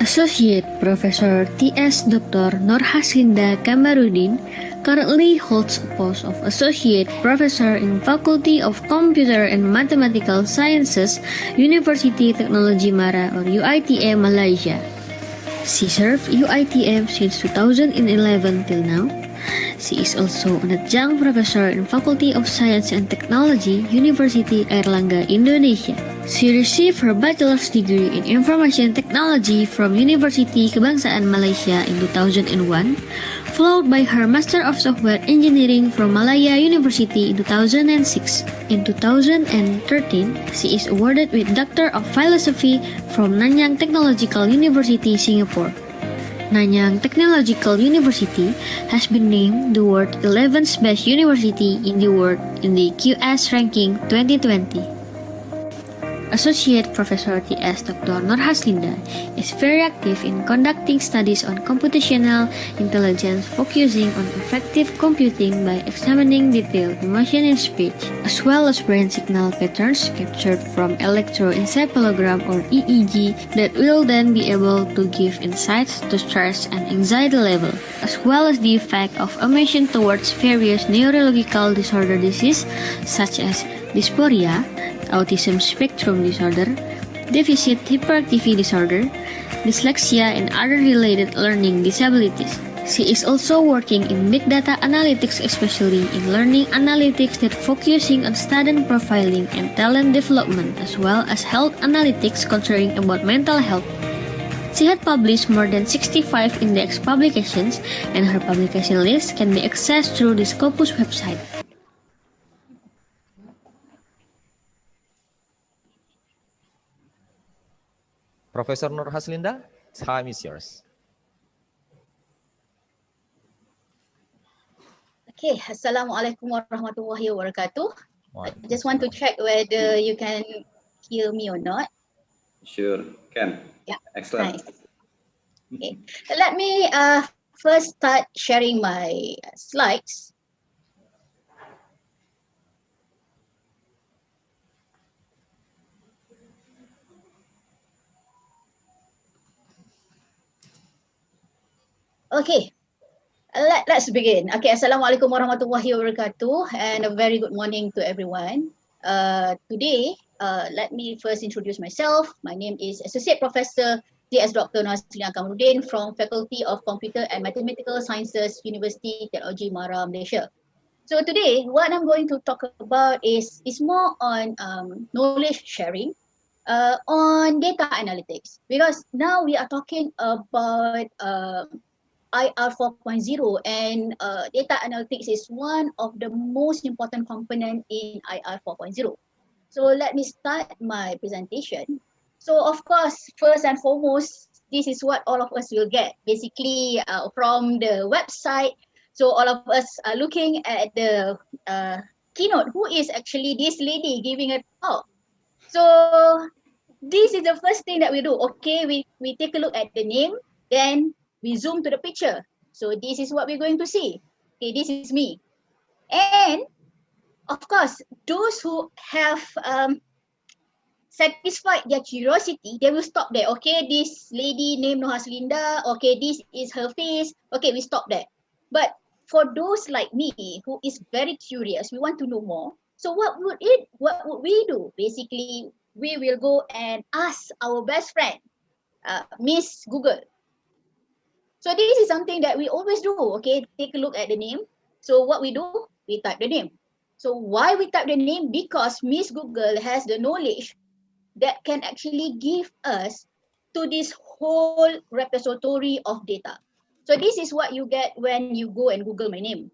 Associate Professor T.S. Dr. Nur Haslinda Kamarudin currently holds a post of Associate Professor in Faculty of Computer and Mathematical Sciences, University Technology Mara or UITM Malaysia. She served UITM since 2011 till now. She is also an adjunct professor in Faculty of Science and Technology, University Airlangga, Indonesia. She received her bachelor's degree in information technology from University Kebangsaan Malaysia in 2001, followed by her Master of Software Engineering from Malaya University in 2006. In 2013, she is awarded with Doctor of Philosophy from Nanyang Technological University, Singapore. Nanyang Technological University has been named the world's 11th best university in the world in the QS ranking 2020. Associate Professor T.S. Dr. Nur Haslinda is very active in conducting studies on computational intelligence, focusing on effective computing by examining detailed emotion in speech, as well as brain signal patterns captured from electroencephalogram or EEG that will then be able to give insights to stress and anxiety level, as well as the effect of emotion towards various neurological disorder disease such as dysphoria, autism spectrum disorder, deficit hyperactivity disorder, dyslexia, and other related learning disabilities. She is also working in big data analytics, especially in learning analytics that focusing on student profiling and talent development, as well as health analytics concerning about mental health. She had published more than 65 index publications, and her publication list can be accessed through the Scopus website. Professor Nur Haslinda, time is yours. Okay, Assalamualaikum warahmatullahi wabarakatuh. I just want to check whether you can hear me or not. Sure, can. Yeah, Excellent. nice. Okay, let me first start sharing my slides. Okay, let's begin. Okay, Assalamualaikum warahmatullahi wabarakatuh, and a very good morning to everyone. Today, let me first introduce myself. My name is Associate Professor T.S. Dr. Nasrina Kamarudin from Faculty of Computer and Mathematical Sciences, University Technology Mara, Malaysia. So today, what I'm going to talk about is more on knowledge sharing on data analytics, because now we are talking about IR 4.0, and data analytics is one of the most important component in IR 4.0. So let me start my presentation. So of course, first and foremost, this is what all of us will get basically from the website. So all of us are looking at the keynote. Who is actually this lady giving a talk? So this is the first thing that we do. Okay, we take a look at the name, then we zoom to the picture. So this is what we're going to see. Okay, this is me. And of course, those who have satisfied their curiosity, they will stop there. Okay, this lady named Nohaslinda. Okay, this is her face. Okay, we stop there. But for those like me who is very curious, we want to know more. So what would we do? Basically, we will go and ask our best friend, Miss Google. So this is something that we always do. Okay, take a look at the name. So what we do, we type the name. So why we type the name? Because Miss Google has the knowledge that can actually give us to this whole repository of data. So this is what you get when you go and Google my name.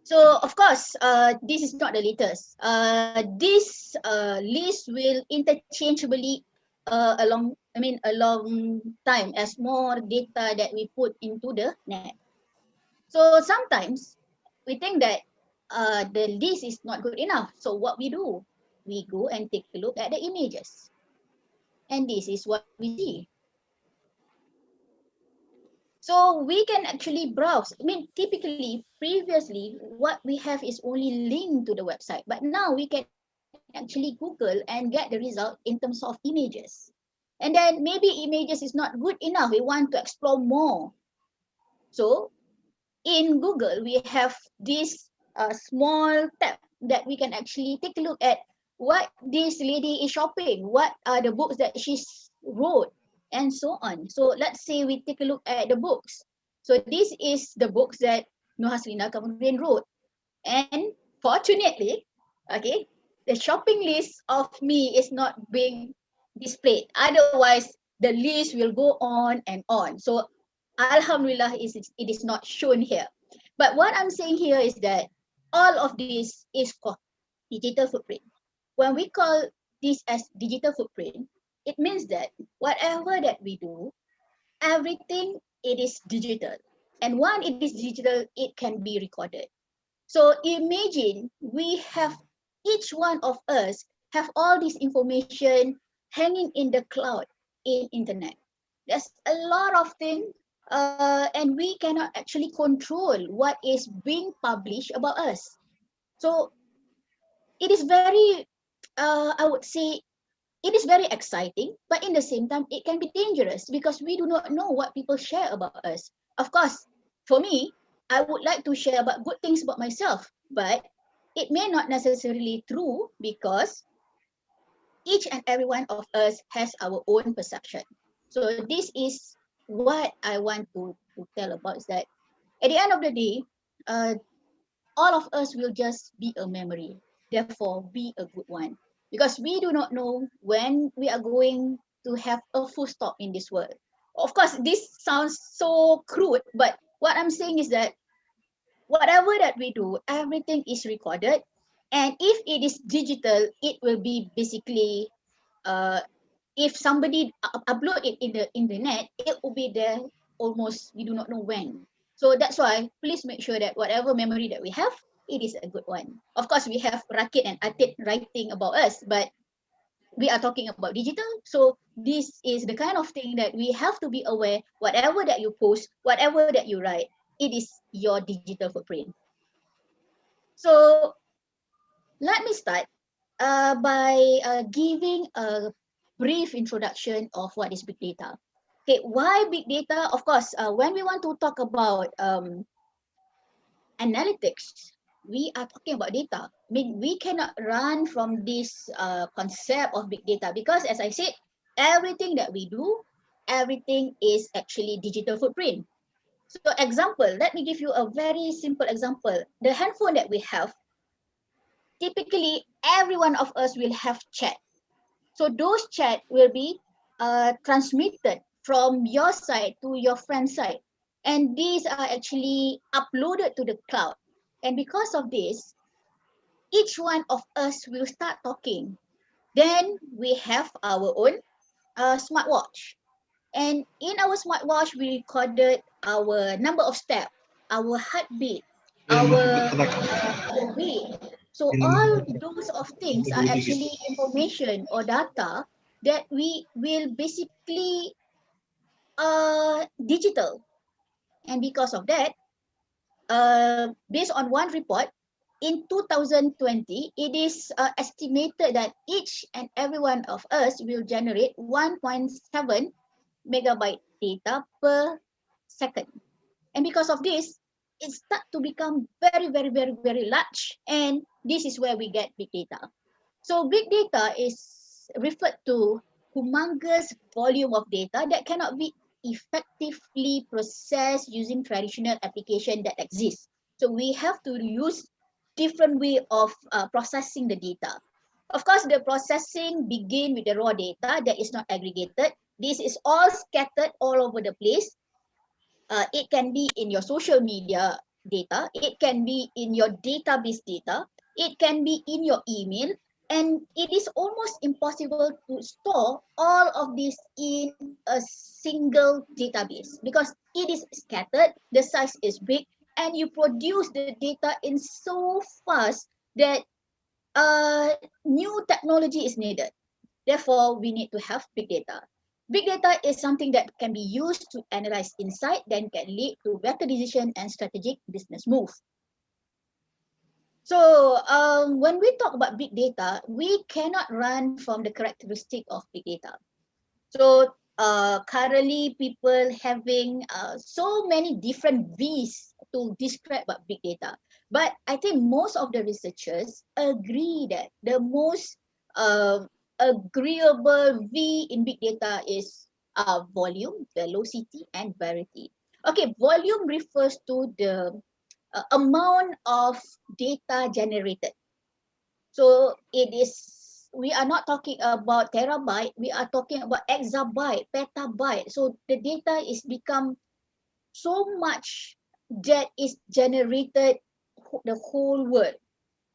So of course, this is not the latest. This list will interchangeably a long time as more data that we put into the net. So sometimes we think that the list is not good enough. So what we do, we go and take a look at the images. And this is what we see. So we can actually browse. Typically, previously, what we have is only linked to the website. But now we can actually Google and get the result in terms of images. And then maybe images is not good enough. We want to explore more. So in Google, we have this small tab that we can actually take a look at what this lady is shopping, what are the books that she's wrote, and so on. So let's say we take a look at the books. So this is the books that Nohaslina Kamarudin wrote. And fortunately, okay, the shopping list of me is not being displayed. Otherwise, the list will go on and on. So Alhamdulillah, it is not shown here. But what I'm saying here is that all of this is called digital footprint. When we call this as digital footprint, it means that whatever that we do, everything it is digital. And when it is digital, it can be recorded. So imagine we have each one of us have all this information hanging in the cloud in internet. There's a lot of things, and we cannot actually control what is being published about us. So it is very, I would say, it is very exciting, but in the same time, it can be dangerous because we do not know what people share about us. Of course, for me, I would like to share about good things about myself, but it may not necessarily true because each and every one of us has our own perception. So this is what I want to tell about is that at the end of the day, uh, all of us will just be a memory. Therefore, be a good one. Because we do not know when we are going to have a full stop in this world. Of course, this sounds so crude, but what I'm saying is that whatever that we do, everything is recorded. And if it is digital, it will be basically, uh, if somebody upload it in the internet, it will be there almost, we do not know when. So that's why please make sure that whatever memory that we have, it is a good one. Of course, we have Rakit and Atit writing about us, but we are talking about digital. So this is the kind of thing that we have to be aware, whatever that you post, whatever that you write, it is your digital footprint. So let me start by giving a brief introduction of what is big data. Okay, why big data? Of course, when we want to talk about analytics, we are talking about data. I mean, we cannot run from this concept of big data because, as I said, everything that we do, everything is actually digital footprint. So, example, let me give you a very simple example. The handphone that we have, typically, every one of us will have chat. So those chat will be transmitted from your side to your friend's side. And these are actually uploaded to the cloud. And because of this, each one of us will start talking. Then we have our own smartwatch. And in our smartwatch, we recorded our number of steps, our heartbeat, our weight. So all those of things are actually information or data that we will basically digital. And because of that, based on one report, in 2020, it is estimated that each and every one of us will generate 1.7 megabyte data per second. And because of this, it start to become very, very, very, very large. And this is where we get big data. So big data is referred to humongous volume of data that cannot be effectively processed using traditional application that exists. So we have to use different way of processing the data. Of course, the processing begin with the raw data that is not aggregated. This is all scattered all over the place. It can be in your social media data, it can be in your database data, it can be in your email, and it is almost impossible to store all of this in a single database because it is scattered, the size is big, and you produce the data in so fast that new technology is needed. Therefore, we need to have big data. Big data is something that can be used to analyze insight, then can lead to better decision and strategic business move. So when we talk about big data, we cannot run from the characteristic of big data. So currently people having so many different V's to describe about big data. But I think most of the researchers agree that the most agreeable V in big data is volume, velocity, and variety. Okay, volume refers to the amount of data generated. So we are not talking about terabyte, we are talking about exabyte, petabyte. So the data is become so much that is generated the whole world.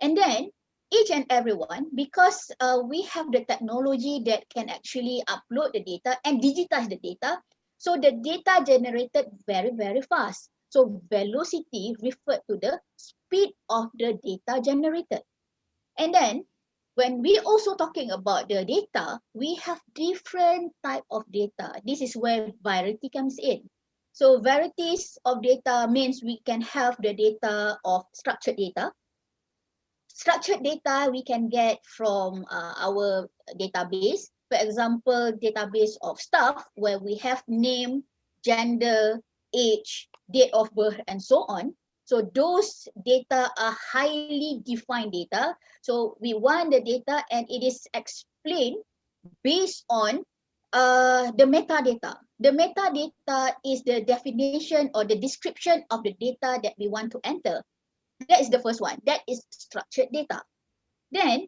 And then each and everyone, because we have the technology that can actually upload the data and digitize the data, so the data generated very, very fast. So velocity referred to the speed of the data generated. And then when we also talking about the data, we have different type of data. This is where variety comes in. So varieties of data means we can have the data of structured data. Structured data we can get from our database. For example, database of staff where we have name, gender, age, date of birth, and so on. So those data are highly defined data. So we want the data and it is explained based on the metadata. The metadata is the definition or the description of the data that we want to enter. That is the first one. That is structured data. Then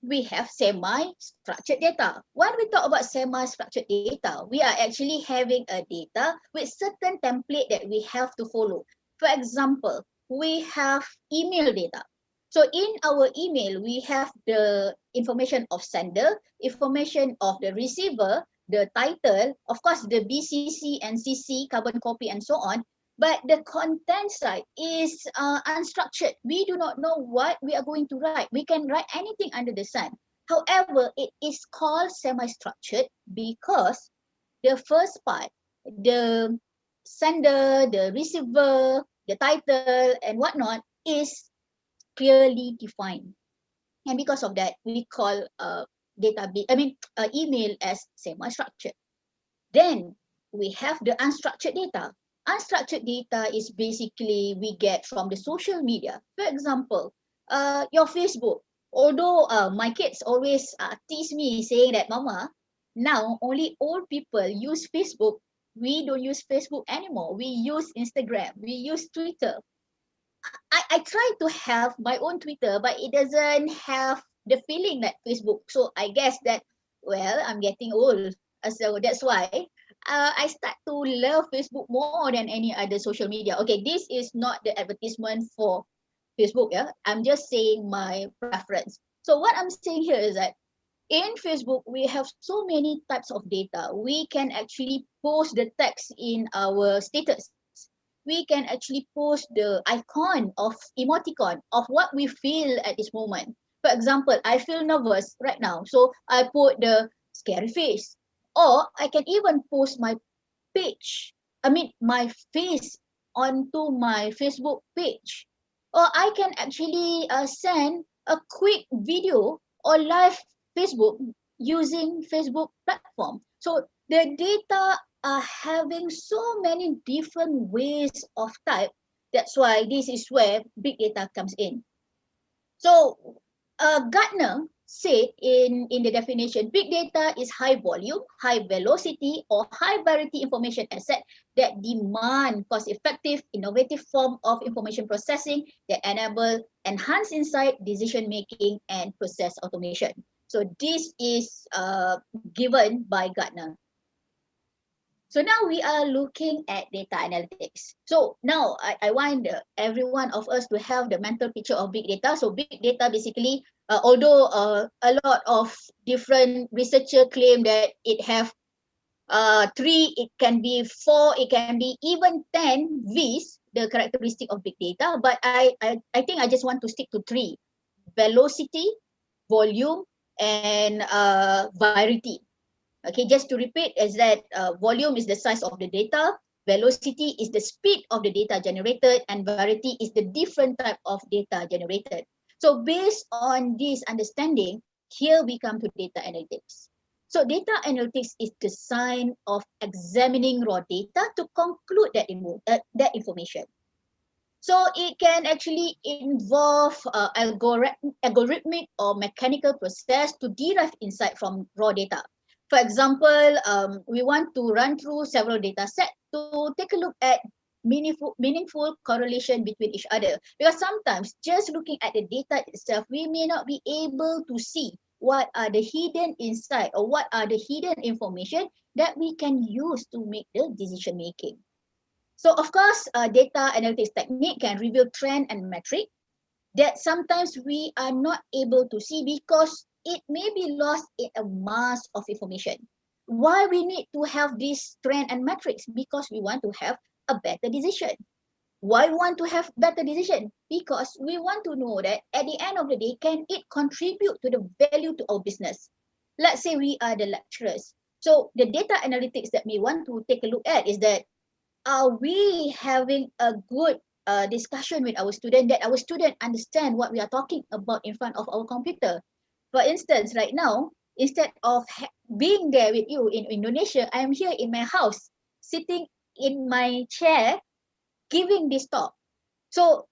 we have semi-structured data. When we talk about semi-structured data, we are actually having a data with certain template that we have to follow. For example, we have email data. So in our email, we have the information of sender, information of the receiver, the title, of course, the BCC and CC, carbon copy, and so on. But the content side is unstructured. We do not know what we are going to write. We can write anything under the sun. However, it is called semi-structured because the first part, the sender, the receiver, the title, and whatnot is clearly defined. And because of that, we call email as semi-structured. Then we have the unstructured data. Unstructured data is basically we get from the social media. For example, your Facebook. Although my kids always tease me saying that, Mama, now only old people use Facebook. We don't use Facebook anymore. We use Instagram. We use Twitter. I try to have my own Twitter, but it doesn't have the feeling like Facebook. So I guess that, well, I'm getting old. So that's why I start to love Facebook more than any other social media. Okay, this is not the advertisement for Facebook. Yeah, I'm just saying my preference. So what I'm saying here is that in Facebook, we have so many types of data. We can actually post the text in our status. We can actually post the icon of emoticon of what we feel at this moment. For example, I feel nervous right now, so I put the scary face. Or I can even post my my face onto my Facebook page. Or I can actually send a quick video or live Facebook using Facebook platform. So the data are having so many different ways of type. That's why this is where big data comes in. So Gartner said in the definition, big data is high volume, high velocity, or high variety information asset that demand cost-effective, innovative form of information processing that enable enhanced insight, decision-making, and process automation. So this is given by Gartner. So now we are looking at data analytics. So now I want every one of us to have the mental picture of big data. So big data basically, although a lot of different researchers claim that it have 3, it can be 4, it can be even 10 V's, the characteristic of big data. But I think I just want to stick to 3: velocity, volume, and variety. Okay, just to repeat is that volume is the size of the data, velocity is the speed of the data generated, and variety is the different type of data generated. So based on this understanding, here we come to data analytics. So data analytics is the science of examining raw data to conclude that information. So it can actually involve algorithmic or mechanical process to derive insight from raw data. For example, we want to run through several data sets to take a look at meaningful correlation between each other. Because sometimes just looking at the data itself, we may not be able to see what are the hidden insight or what are the hidden information that we can use to make the decision making. So of course, data analytics technique can reveal trend and metric that sometimes we are not able to see because it may be lost in a mass of information. Why we need to have this trend and metrics? Because we want to have a better decision. Why we want to have better decision? Because we want to know that at the end of the day, can it contribute to the value to our business? Let's say we are the lecturers. So the data analytics that we want to take a look at is that, are we having a good discussion with our student, that our student understand what we are talking about in front of our computer? For instance, right now, instead of being there with you in Indonesia, I am here in my house, sitting in my chair, giving this talk. So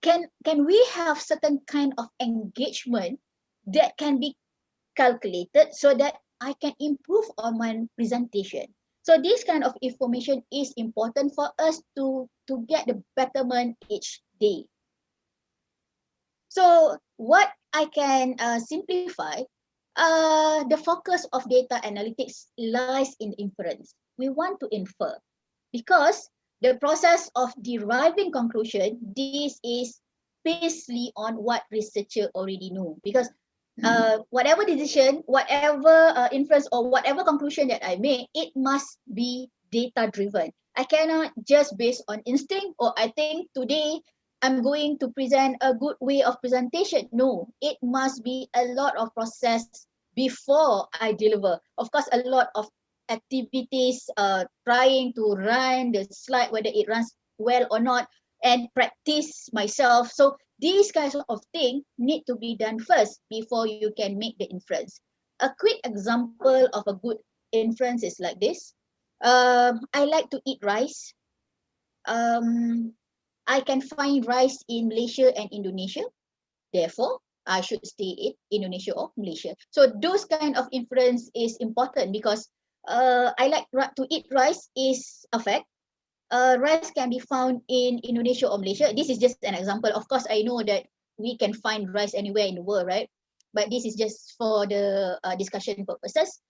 can we have certain kind of engagement that can be calculated so that I can improve on my presentation? So this kind of information is important for us to get the betterment each day. So what I can simplify, the focus of data analytics lies in inference. We want to infer because the process of deriving conclusion, this is basically on what researcher already know. Because whatever decision, whatever inference or whatever conclusion that I make, it must be data driven. I cannot just based on instinct or I think today I'm going to present a good way of presentation. No, it must be a lot of process before I deliver. Of course, a lot of activities, trying to run the slide, whether it runs well or not, and practice myself. So these kinds of things need to be done first before you can make the inference. A quick example of a good inference is like this. I like to eat rice. I can find rice in Malaysia and Indonesia. Therefore, I should stay in Indonesia or Malaysia. So those kind of inference is important because I like to eat rice is a fact. Rice can be found in Indonesia or Malaysia. This is just an example. Of course, I know that we can find rice anywhere in the world, right? But this is just for the discussion purposes.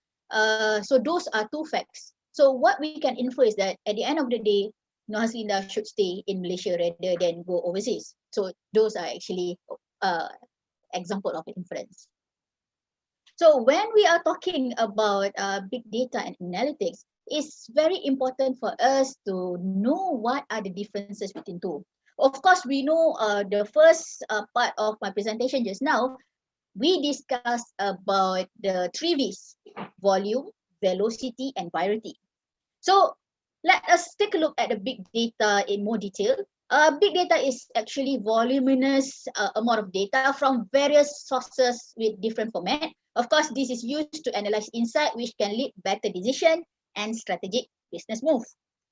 So those are two facts. So what we can infer is that at the end of the day, Nohaslinda should stay in Malaysia rather than go overseas. So those are actually example of inference. So when we are talking about big data and analytics, it's very important for us to know what are the differences between two. Of course, we know the first part of my presentation just now, we discussed about the three V's: volume, velocity, and virality. So let us take a look at the big data in more detail. Big data is actually voluminous amount of data from various sources with different format. Of course, this is used to analyze insight which can lead better decision and strategic business move.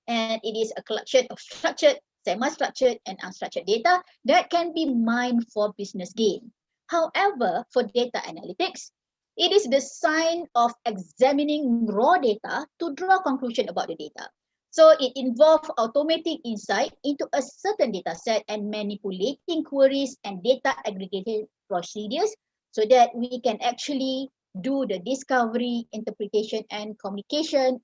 And it is a collection of structured, semi-structured, and unstructured data that can be mined for business gain. However, for data analytics, it is the sign of examining raw data to draw conclusion about the data. So it involves automating insight into a certain data set and manipulating queries and data aggregation procedures so that we can actually do the discovery, interpretation, and communication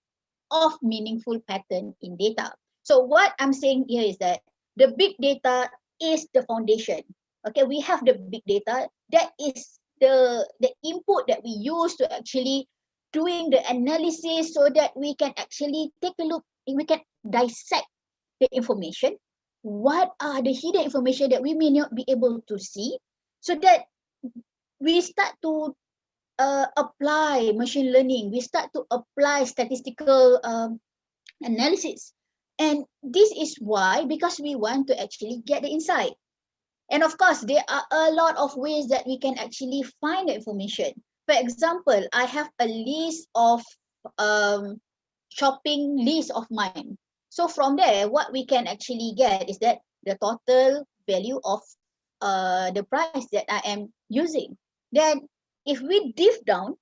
of meaningful pattern in data. So what I'm saying here is that the big data is the foundation. Okay, we have the big data. That is the input that we use to actually doing the analysis so that we can actually take a look, we can dissect the information. What are the hidden information that we may not be able to see, so that we start to apply machine learning, we start to apply statistical analysis. And this is why, because we want to actually get the insight. And of course, there are a lot of ways that we can actually find the information. For example, I have a list of shopping list of mine. So from there, what we can actually get is that the total value of the price that I am using. Then if we dive down,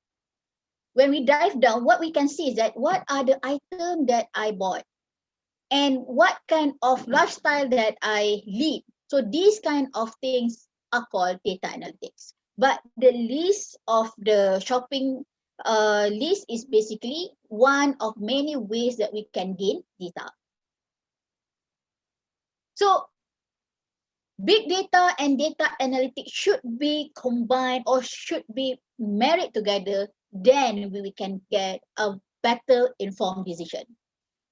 when we dive down, what we can see is that what are the items that I bought. and what kind of lifestyle that I lead. So these kind of things are called data analytics. But the list of the shopping list is basically one of many ways that we can gain data. So big data and data analytics should be combined or should be married together, then we can get a better informed decision.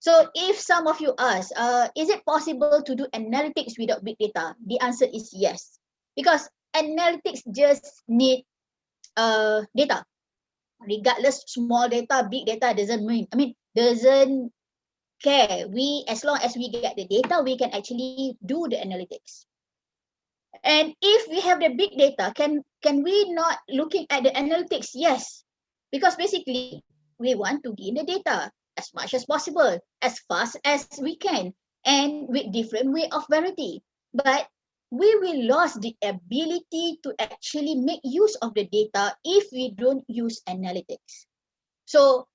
So if some of you ask, is it possible to do analytics without big data? The answer is yes, because analytics just need data. Regardless, small data, big data doesn't doesn't care. As long as we get the data, we can actually do the analytics. And if we have the big data, can we not looking at the analytics? Yes, because basically we want to gain the data as much as possible, as fast as we can, and with different way of variety. But we will lose the ability to actually make use of the data if we don't use analytics. So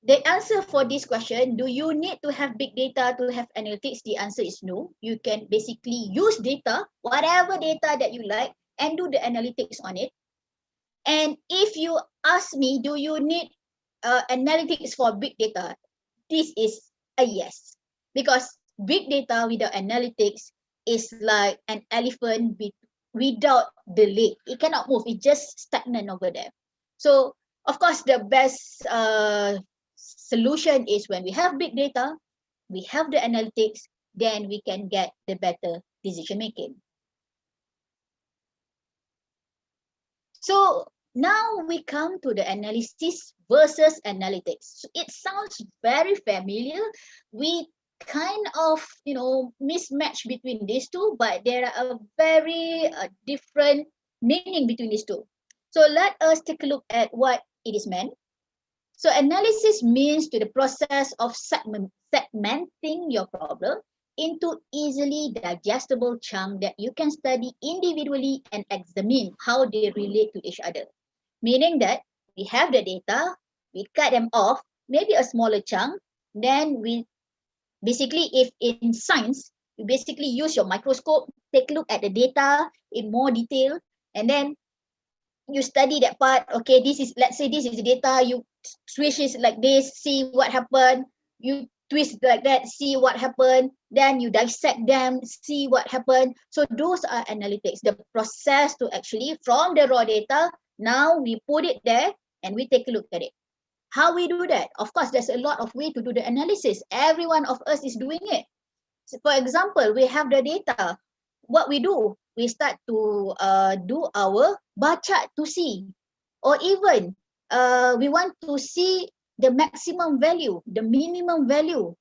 the answer for this question, do you need to have big data to have analytics? The answer is no. You can basically use data, whatever data that you like, and do the analytics on it. And if you ask me, do you need analytics for big data? This is a yes. Because big data without analytics is like an elephant without the leg. It cannot move. It's just stagnant over there. So, of course, the best solution is when we have big data, we have the analytics, then we can get the better decision making. So now we come to the analysis versus analytics. So it sounds very familiar. We kind of, mismatch between these two, but there are a very different meaning between these two. So let us take a look at what it is meant. So analysis means to the process of segmenting your problem into easily digestible chunks that you can study individually and examine how they relate to each other. Meaning that we have the data, we cut them off, maybe a smaller chunk, then we basically, if in science, you basically use your microscope, take a look at the data in more detail, and then you study that part. Okay, let's say this is the data, you switch it like this, see what happened, you twist like that, see what happened, then you dissect them, see what happened. So those are analytics, the process to actually from the raw data, now we put it there and we take a look at it. How we do that? Of course, there's a lot of way to do the analysis. Every one of us is doing it. So for example, we have the data. What we do, we start to do our bar chart to see, or even we want to see the maximum value, the minimum value,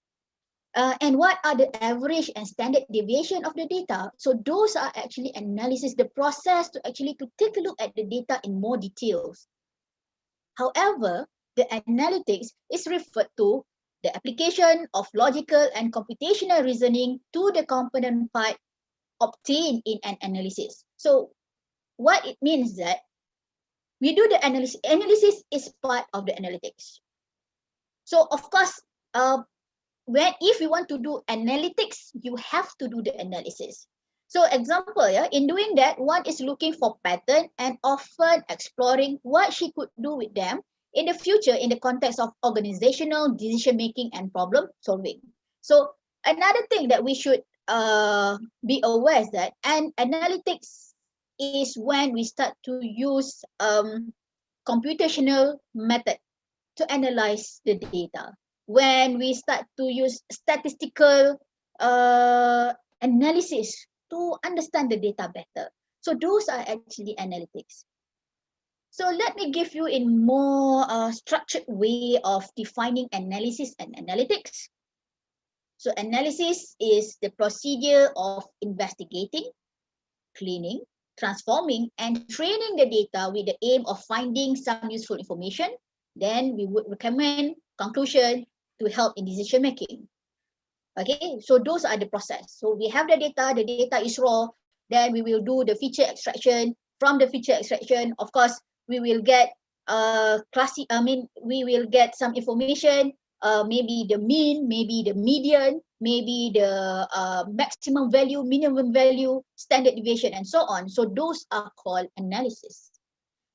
and what are the average and standard deviation of the data. So those are actually analysis, the process to actually to take a look at the data in more details. However, the analytics is referred to the application of logical and computational reasoning to the component part obtained in an analysis. So what it means that we do the analysis. Analysis is part of the analytics. So of course, if you want to do analytics, you have to do the analysis. So example, in doing that, one is looking for pattern and often exploring what she could do with them in the future in the context of organizational decision making and problem solving. So another thing that we should be aware is that analytics is when we start to use computational method to analyze the data. When we start to use statistical analysis to understand the data better. So those are actually analytics. So let me give you in more structured way of defining analysis and analytics. So analysis is the procedure of investigating, cleaning, transforming, and training the data with the aim of finding some useful information. Then we would recommend conclusion to help in decision making. Okay, so those are the process. So we have the data is raw, then we will do the feature extraction. From the feature extraction, of course, we will get we will get some information, maybe the mean, maybe the median, maybe the maximum value, minimum value, standard deviation, and so on. So those are called analysis.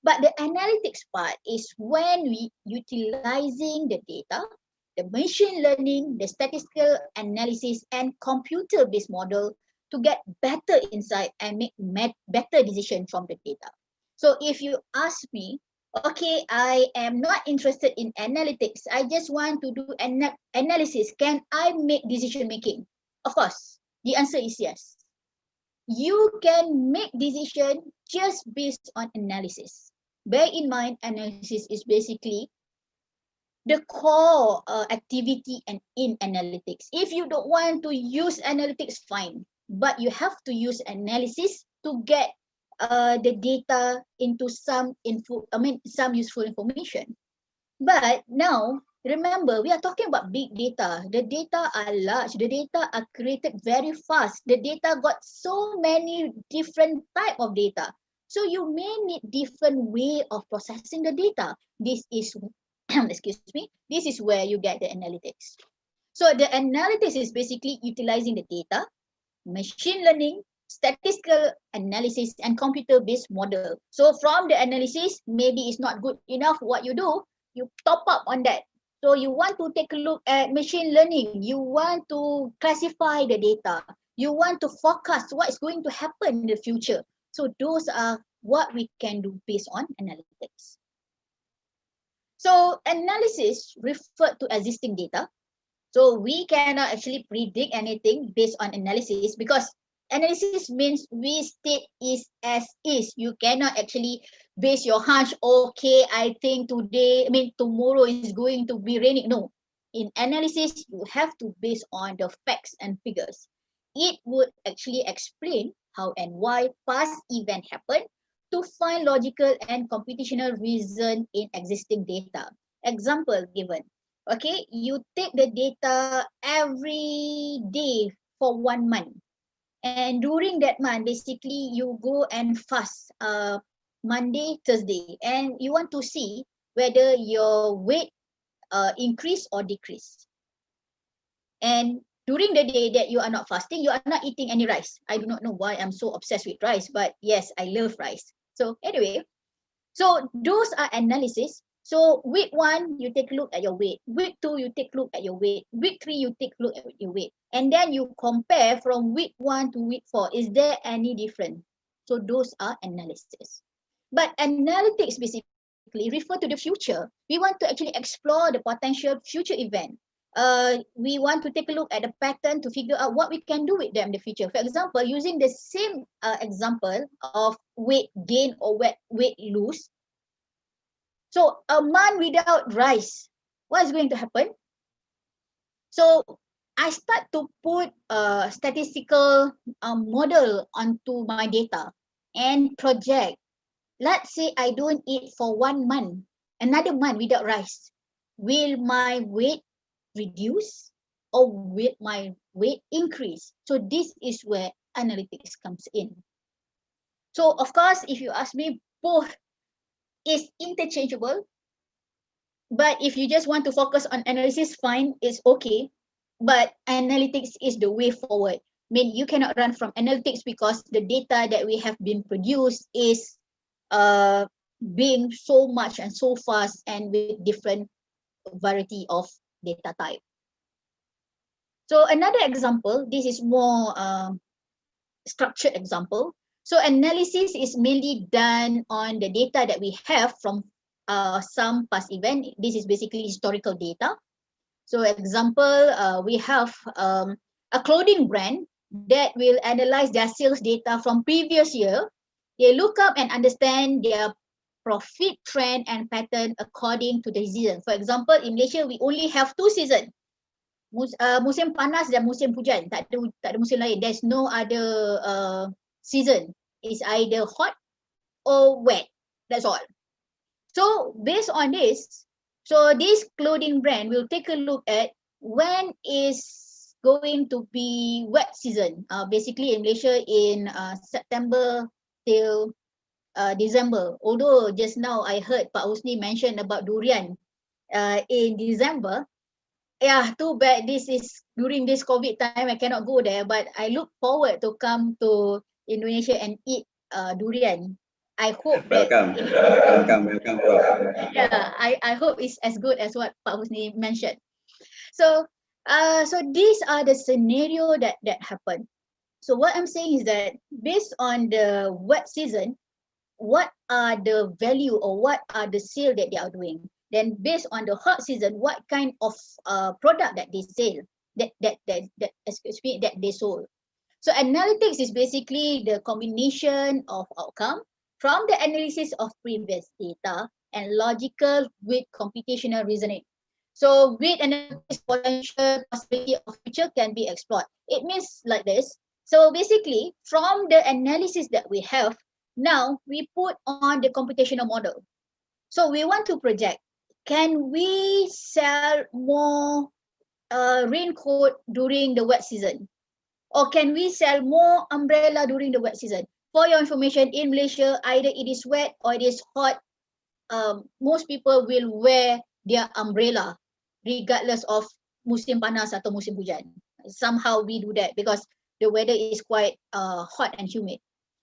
But the analytics part is when we utilizing the data, the machine learning, the statistical analysis, and computer-based model to get better insight and make better decision from the data. So if you ask me, okay, I am not interested in analytics, I just want to do analysis, can I make decision making? Of course, the answer is yes. You can make decision just based on analysis. Bear in mind, analysis is basically the core activity and in analytics. If you don't want to use analytics, fine, but you have to use analysis to get the data into some some useful information. But now, remember, we are talking about big data. The data are large. The data are created very fast. The data got so many different type of data. So you may need different way of processing the data. This is, excuse me, this is where you get the analytics. So the analytics is basically utilizing the data, machine learning, statistical analysis, and computer-based model. So from the analysis, maybe it's not good enough what you do, you top up on that. So you want to take a look at machine learning, you want to classify the data, you want to forecast what is going to happen in the future. So those are what we can do based on analytics. So analysis refer to existing data. So we cannot actually predict anything based on analysis, because analysis means we state is as is. You cannot actually base your hunch, okay, I think tomorrow is going to be raining. No. In analysis, you have to base on the facts and figures. It would actually explain how and why past event happened to find logical and computational reason in existing data. Example given. Okay, you take the data every day for 1 month, and during that month, basically you go and fast Monday, Thursday, and you want to see whether your weight increase or decrease. And during the day that you are not fasting, you are not eating any rice. I do not know why I'm so obsessed with rice, but yes, I love rice. So anyway, so those are analysis. So week 1, you take a look at your weight. Week 2, you take a look at your weight. Week 3, you take a look at your weight. And then you compare from week 1 to week 4. Is there any difference? So those are analysis. But analytics basically refer to the future. We want to actually explore the potential future event. We want to take a look at the pattern to figure out what we can do with them in the future. For example, using the same example of weight gain or weight lose. So a month without rice, what is going to happen? So I start to put a statistical model onto my data and project. Let's say I don't eat for 1 month, another month without rice. Will my weight reduce or will my weight increase? So this is where analytics comes in. So of course, if you ask me, both is interchangeable. But if you just want to focus on analysis, fine, it's okay. But analytics is the way forward. I mean, you cannot run from analytics because the data that we have been produced is being so much and so fast and with different variety of data type. So another example, this is more structured example. So analysis is mainly done on the data that we have from some past event. This is basically historical data. So example, we have a clothing brand that will analyze their sales data from previous year. They look up and understand their profit trend and pattern according to the season. For example, in Malaysia, we only have 2 seasons. Musim panas dan musim hujan. Tak ada musim lain. There's no other season. It's either hot or wet. That's all. So based on this, so this clothing brand will take a look at when is going to be wet season. Basically in Malaysia in September till December. Although just now I heard Pak Husni mention about durian in December, Yeah, too bad this is during this COVID time. I cannot go there, but I look forward to come to Indonesia and eat durian. I hope that Welcome, Prof. yeah, I hope it's as good as what Pak Husni mentioned. So so these are the scenario that happen. So what I'm saying is that based on the wet season, what are the value or what are the sale that they are doing? Then based on the hot season, what kind of product that they sell, that excuse me, that they sold. So analytics is basically the combination of outcome from the analysis of previous data and logical with computational reasoning. So with analytics, potential possibility of future can be explored. It means like this. So basically, from the analysis that we have, now we put on the computational model. So we want to project, can we sell more raincoat during the wet season? Or can we sell more umbrella during the wet season? For your information, in Malaysia, either it is wet or it is hot, most people will wear their umbrella regardless of musim panas atau musim hujan. Somehow we do that because the weather is quite hot and humid.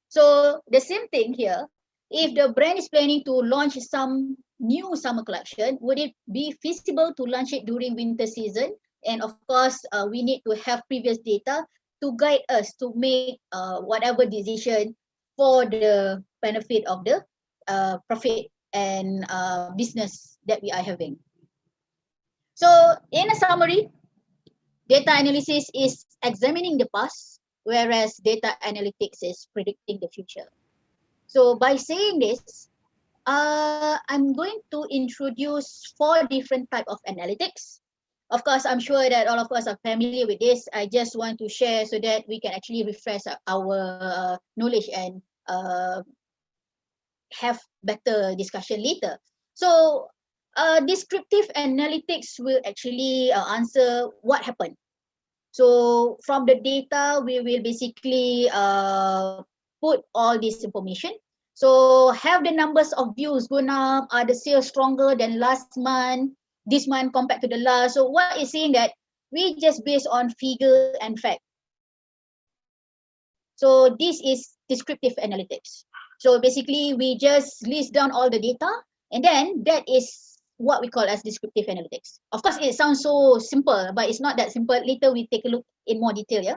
So the same thing here, if the brand is planning to launch some new summer collection, would it be feasible to launch it during winter season? And of course, we need to have previous data to guide us to make whatever decision for the benefit of the profit and business that we are having. So in a summary, data analysis is examining the past, whereas data analytics is predicting the future. So by saying this, I'm going to introduce 4 different type of analytics. Of course, I'm sure that all of us are familiar with this. I just want to share so that we can actually refresh our knowledge and have better discussion later. So descriptive analytics will actually answer what happened. So from the data, we will basically put all this information. So have the numbers of views gone up? Are the sales stronger than last month? This month compared to the last? So what is saying that we just based on figure and fact. So this is descriptive analytics. So basically we just list down all the data and then that is what we call as descriptive analytics. Of course, it sounds so simple, but it's not that simple. Later we take a look in more detail. Yeah.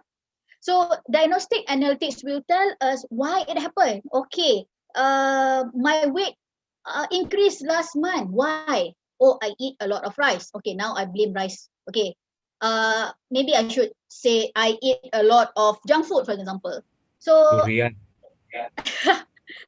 So diagnostic analytics will tell us why it happened. Okay, my weight increased last month. Why? Oh, I eat a lot of rice. Okay, now I blame rice. Okay, maybe I should say I eat a lot of junk food, for example. So Durian.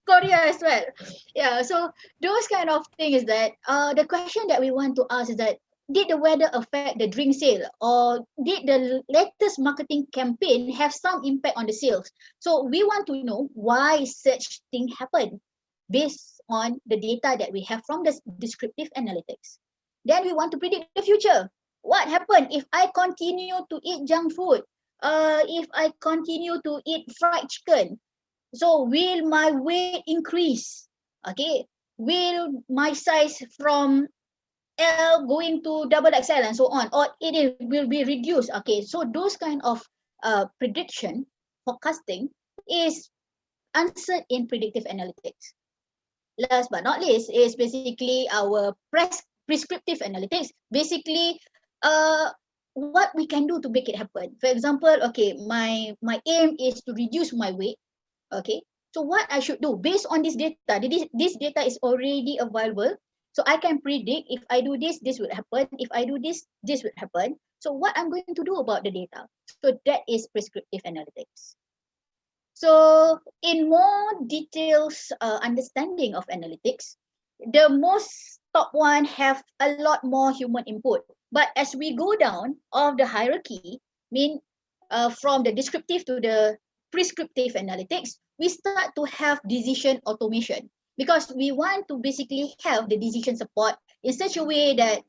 Korea as well. Yeah, so those kind of things is that the question that we want to ask is that did the weather affect the drink sale or did the latest marketing campaign have some impact on the sales? So we want to know why such thing happened based on the data that we have from the descriptive analytics. Then we want to predict the future. What happened if I continue to eat junk food? If I continue to eat fried chicken, so will my weight increase? Okay. Will my size from L going to double XL and so on, or will be reduced? Okay. So those kind of prediction forecasting is answered in predictive analytics. Last but not least is basically our prescriptive analytics. Basically, uh, what we can do to make it happen. For example, okay, my aim is to reduce my weight. Okay, so what I should do based on this data, this data is already available. So I can predict if I do this, this would happen. If I do this, this would happen. So what I'm going to do about the data? So that is prescriptive analytics. So in more details understanding of analytics, the most top one have a lot more human input. But as we go down of the hierarchy, mean from the descriptive to the prescriptive analytics, we start to have decision automation because we want to basically have the decision support in such a way that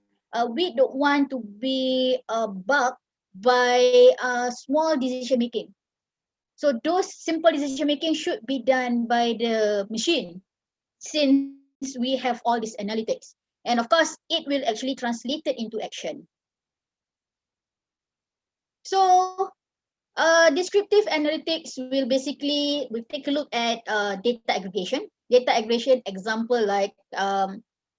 we don't want to be bugged by small decision making. So those simple decision making should be done by the machine since we have all these analytics. And of course, it will actually translate it into action. So descriptive analytics will basically we take a look at data aggregation. Data aggregation example like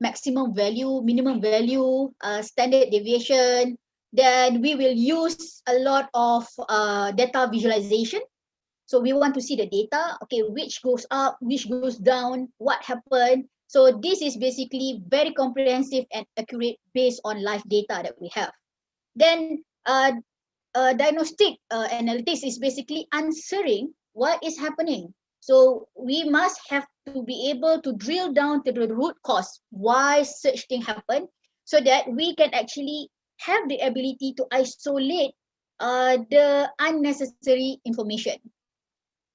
maximum value, minimum value, standard deviation. Then we will use a lot of data visualization. So we want to see the data, okay, which goes up, which goes down, what happened. So this is basically very comprehensive and accurate based on live data that we have. Then diagnostic analytics is basically answering what is happening. So we must have to be able to drill down to the root cause, why such thing happened, so that we can actually have the ability to isolate the unnecessary information.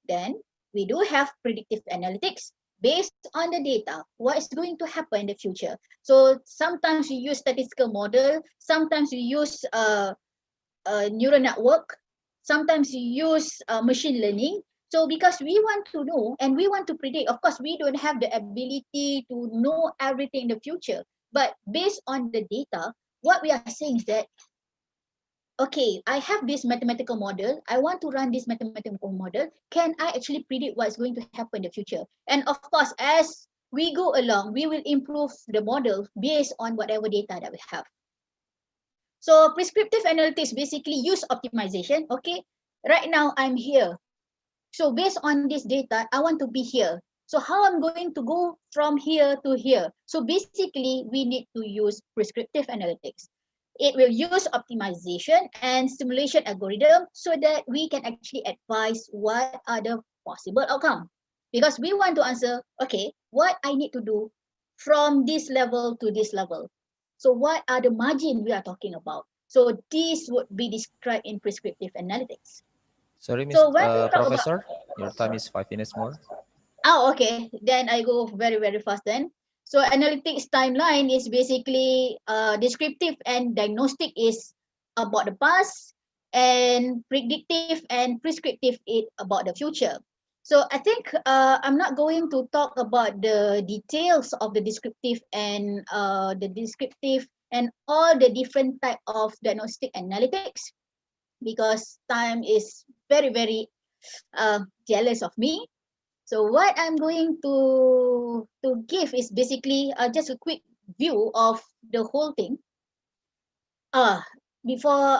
Then we do have predictive analytics based on the data, what is going to happen in the future. So sometimes we use statistical model, sometimes we use neural network, sometimes you use machine learning. So because we want to know and we want to predict, of course, we don't have the ability to know everything in the future. But based on the data, what we are saying is that, okay, I have this mathematical model. I want to run this mathematical model. Can I actually predict what's going to happen in the future? And of course, as we go along, we will improve the model based on whatever data that we have. So prescriptive analytics basically use optimization. Okay, right now I'm here. So based on this data, I want to be here. So how I'm going to go from here to here? So basically, we need to use prescriptive analytics. It will use optimization and simulation algorithm so that we can actually advise what are the possible outcome. Because we want to answer, okay, what I need to do from this level to this level. So what are the margin we are talking about? So this would be described in prescriptive analytics. Sorry, Miss So when we talk about, Professor, your time is 5 minutes more. oh, okay, then I go very, very fast then. So analytics timeline is basically descriptive and diagnostic is about the past, and predictive and prescriptive is about the future. So I think I'm not going to talk about the details of the descriptive and all the different type of diagnostic analytics, because time is very, very jealous of me. So what I'm going to give is basically just a quick view of the whole thing. Before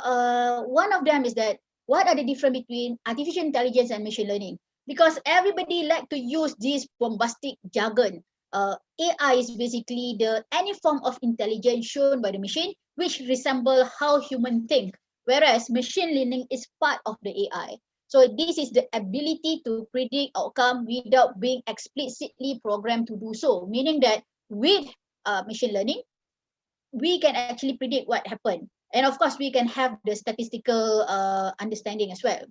one of them is that what are the difference between artificial intelligence and machine learning? Because everybody like to use this bombastic jargon. AI is basically the any form of intelligence shown by the machine which resemble how human think, whereas machine learning is part of the AI. So this is the ability to predict outcome without being explicitly programmed to do so, meaning that with machine learning, we can actually predict what happened. And of course, we can have the statistical understanding as well.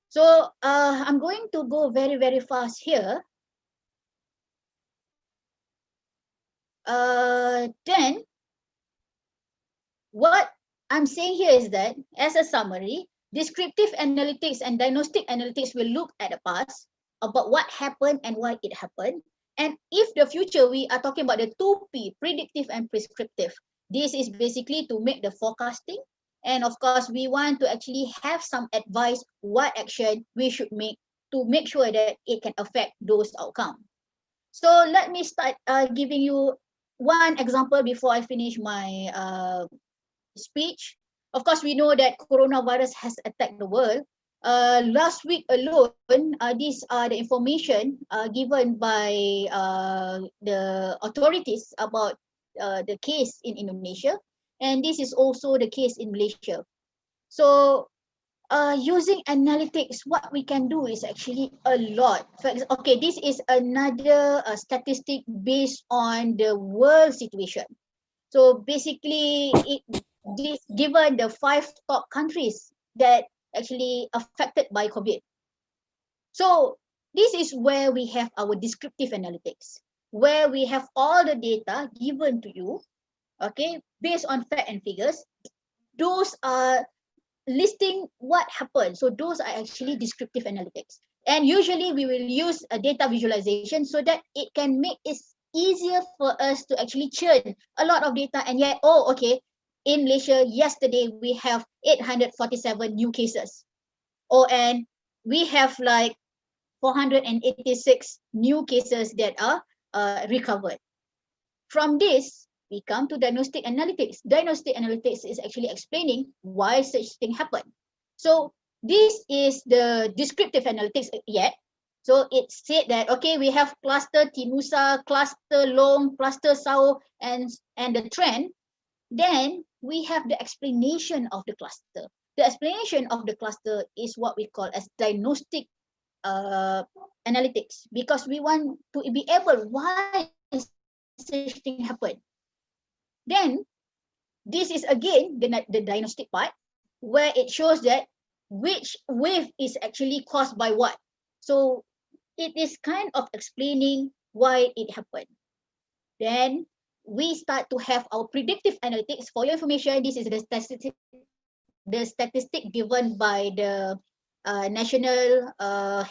So I'm going to go very, very fast here. Then what I'm saying here is that as a summary, descriptive analytics and diagnostic analytics will look at the past about what happened and why it happened. And if the future, we are talking about the 2P, predictive and prescriptive. This is basically to make the forecasting. And of course, we want to actually have some advice what action we should make to make sure that it can affect those outcomes. So let me start giving you one example before I finish my speech. Of course, we know that coronavirus has attacked the world. Last week alone, these are the information given by the authorities about the case in Indonesia, and this is also the case in Malaysia. So using analytics, what we can do is actually a lot. For example, okay, this is another statistic based on the world situation. So basically, this given the 5 top countries that actually affected by COVID. So this is where we have our descriptive analytics, where we have all the data given to you, okay, based on fact and figures. Those are listing what happened. So those are actually descriptive analytics. And usually we will use a data visualization so that it can make it easier for us to actually churn a lot of data, and yet, oh, okay, in Malaysia, yesterday we have 847 new cases. And we have like 486 new cases that are recovered. From this, we come to diagnostic analytics. Diagnostic analytics is actually explaining why such thing happened. So this is the descriptive analytics yet. So it said that, okay, we have cluster Tinusa, cluster Long, cluster Sao, and the trend. Then we have the explanation of the cluster. The explanation of the cluster is what we call as diagnostic analytics, because we want to be able why such thing happened. Then this is again the diagnostic part, where it shows that which wave is actually caused by what. So it is kind of explaining why it happened. Then we start to have our predictive analytics. For your information, this is the statistic given by the National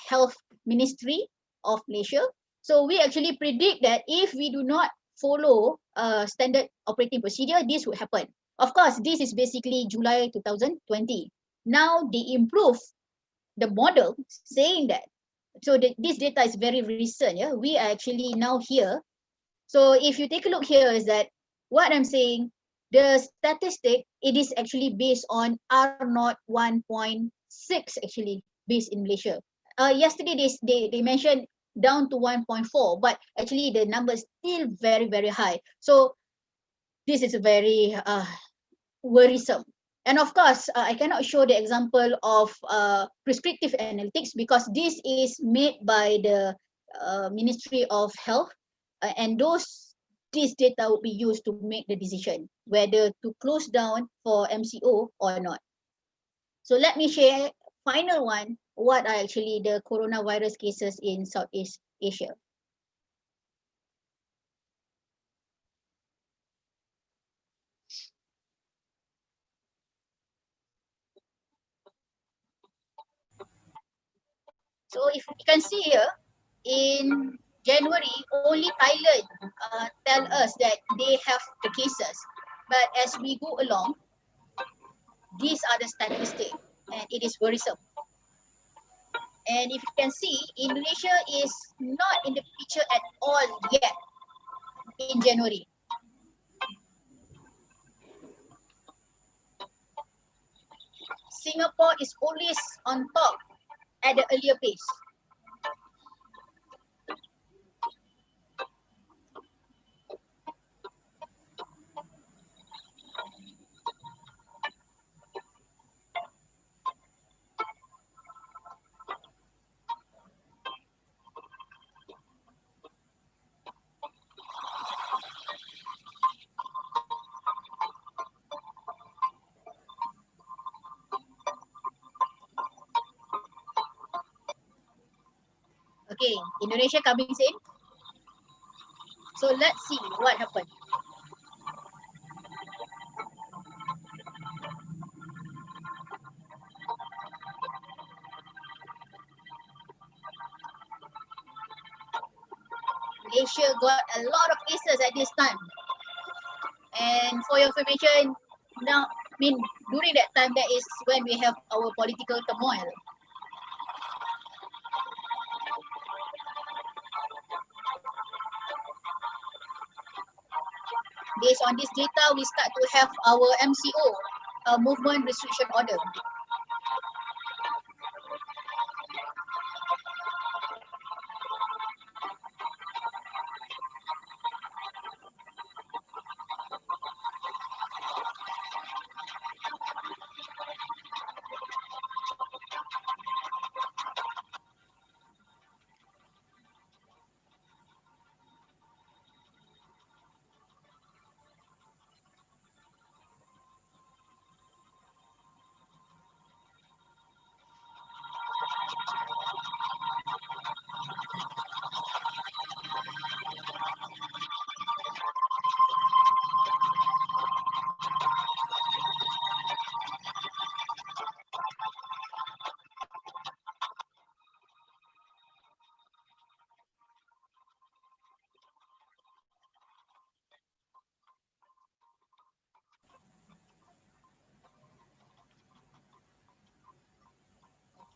Health Ministry of Malaysia. So we actually predict that if we do not follow standard operating procedure, this would happen. Of course, this is basically July 2020. Now they improve the model saying that. So this data is very recent. Yeah, we are actually now here. So if you take a look here, is that what I'm saying, the statistic, it is actually based on R0 1.6 actually based in Malaysia. Yesterday they mentioned down to 1.4, but actually the number is still very, very high. So this is very worrisome. And of course, I cannot show the example of prescriptive analytics because this is made by the Ministry of Health, and this data will be used to make the decision whether to close down for MCO or not. So let me share final one, what are actually the coronavirus cases in Southeast Asia. So if you can see here, in January, only Thailand tell us that they have the cases. But as we go along, these are the statistics, and it is worrisome. And if you can see, Indonesia is not in the picture at all yet in January. Singapore is always on top at the earlier pace. Okay, Indonesia coming in. So let's see what happened. Malaysia got a lot of cases at this time. And for your information, now, during that time, that is when we have our political turmoil. Based on this data, we start to have our MCO, movement restriction order.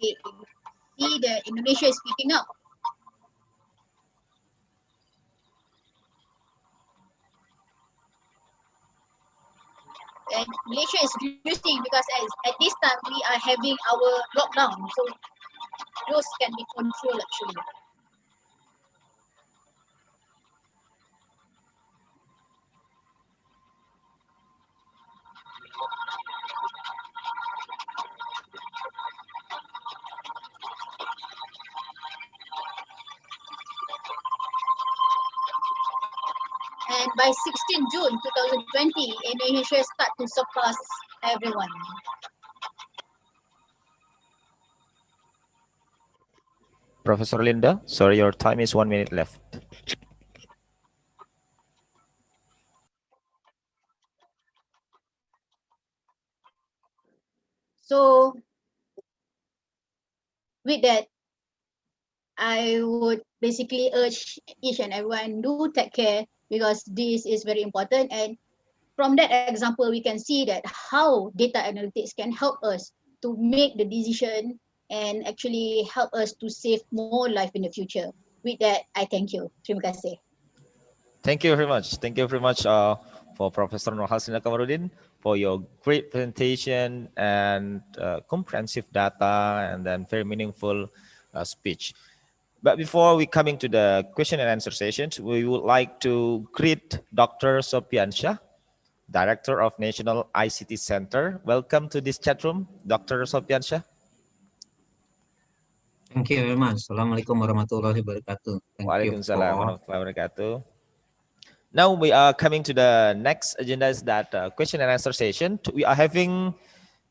Okay, see that Indonesia is picking up. And Malaysia is reducing because at this time we are having our lockdown, so those can be controlled actually. And by 16 June 2020, Indonesia start to surpass everyone. Professor Linda, sorry, your time is 1 minute left. So with that, I would basically urge each and everyone do take care because this is very important. And from that example, we can see that how data analytics can help us to make the decision and actually help us to save more life in the future. With that, I thank you. Terima kasih. Thank you very much. Thank you very much for Professor Nur Hasina Kamarudin for your great presentation and comprehensive data and then very meaningful speech. But before we coming to the question and answer sessions, we would like to greet Dr. Sopian Shah, Director of National ICT Center. Welcome to this chat room, Dr. Sopian Shah. Thank you very much. Assalamualaikum warahmatullahi wabarakatuh. Thank you for Waalaikumsalam all. warahmatullahi wabarakatuh. Now we are coming to the next agenda is that question and answer session. We are having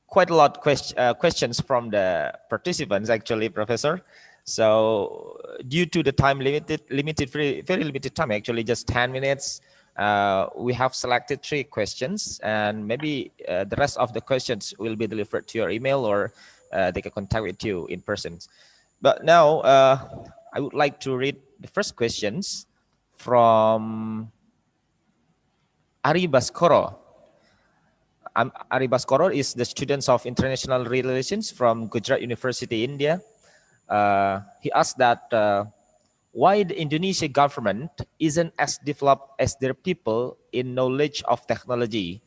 quite a lot questions from the participants actually, Professor. So due to the time very limited time, actually just 10 minutes, we have selected 3 questions and maybe the rest of the questions will be delivered to your email or they can contact with you in person. But now I would like to read the first questions from Ari Baskoro. Ari Baskoro is the student of international relations from Gujarat University, India. He asked that why the Indonesian government isn't as developed as their people in knowledge of technology.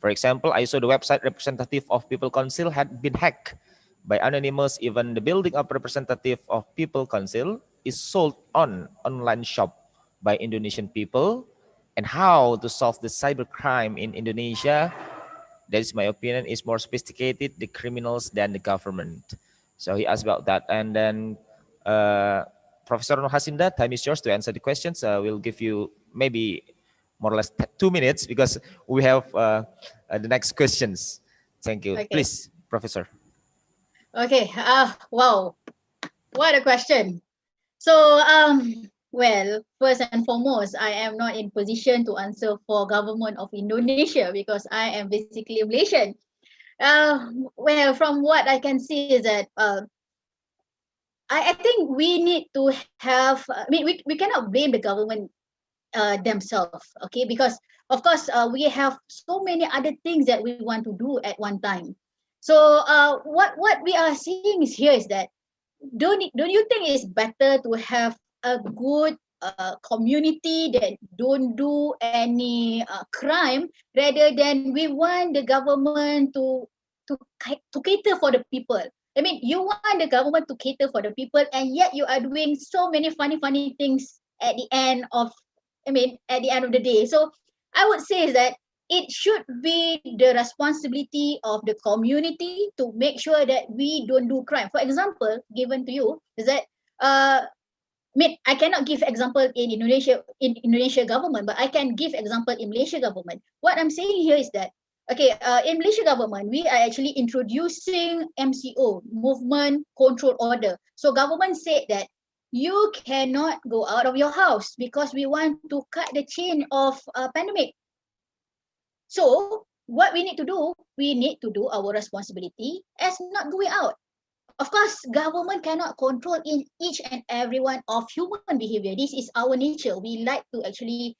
For example, I saw the website representative of People Council had been hacked by anonymous. Even the building of representative of People Council is sold on online shop by Indonesian people. And how to solve the cybercrime in Indonesia, that is my opinion, is more sophisticated, the criminals, than the government. So he asked about that. And then Professor Nur Hasinda, time is yours to answer the questions. We'll give you maybe more or less 2 minutes because we have the next questions. Thank you. Okay. Please, Professor. Okay. Wow. What a question. So, well, first and foremost, I am not in position to answer for government of Indonesia because I am basically Malaysian. Well, from what I can see is that I think we need to have, I mean, we cannot blame the government themselves, okay? Because of course, we have so many other things that we want to do at one time. So what we are seeing is here is that don't you think it's better to have a good community that don't do any crime rather than we want the government to cater for the people? I mean, you want the government to cater for the people, and yet you are doing so many funny things at the end of, at the end of the day. So I would say is that it should be the responsibility of the community to make sure that we don't do crime. For example, given to you is that I cannot give example in Indonesia government, but I can give example in Malaysia government. What I'm saying here is that in Malaysia government, we are actually introducing MCO, movement control order. So government said that you cannot go out of your house because we want to cut the chain of pandemic. So what we need to do our responsibility as not going out. Of course, government cannot control in each and every one of human behavior. This is our nature. We like to actually,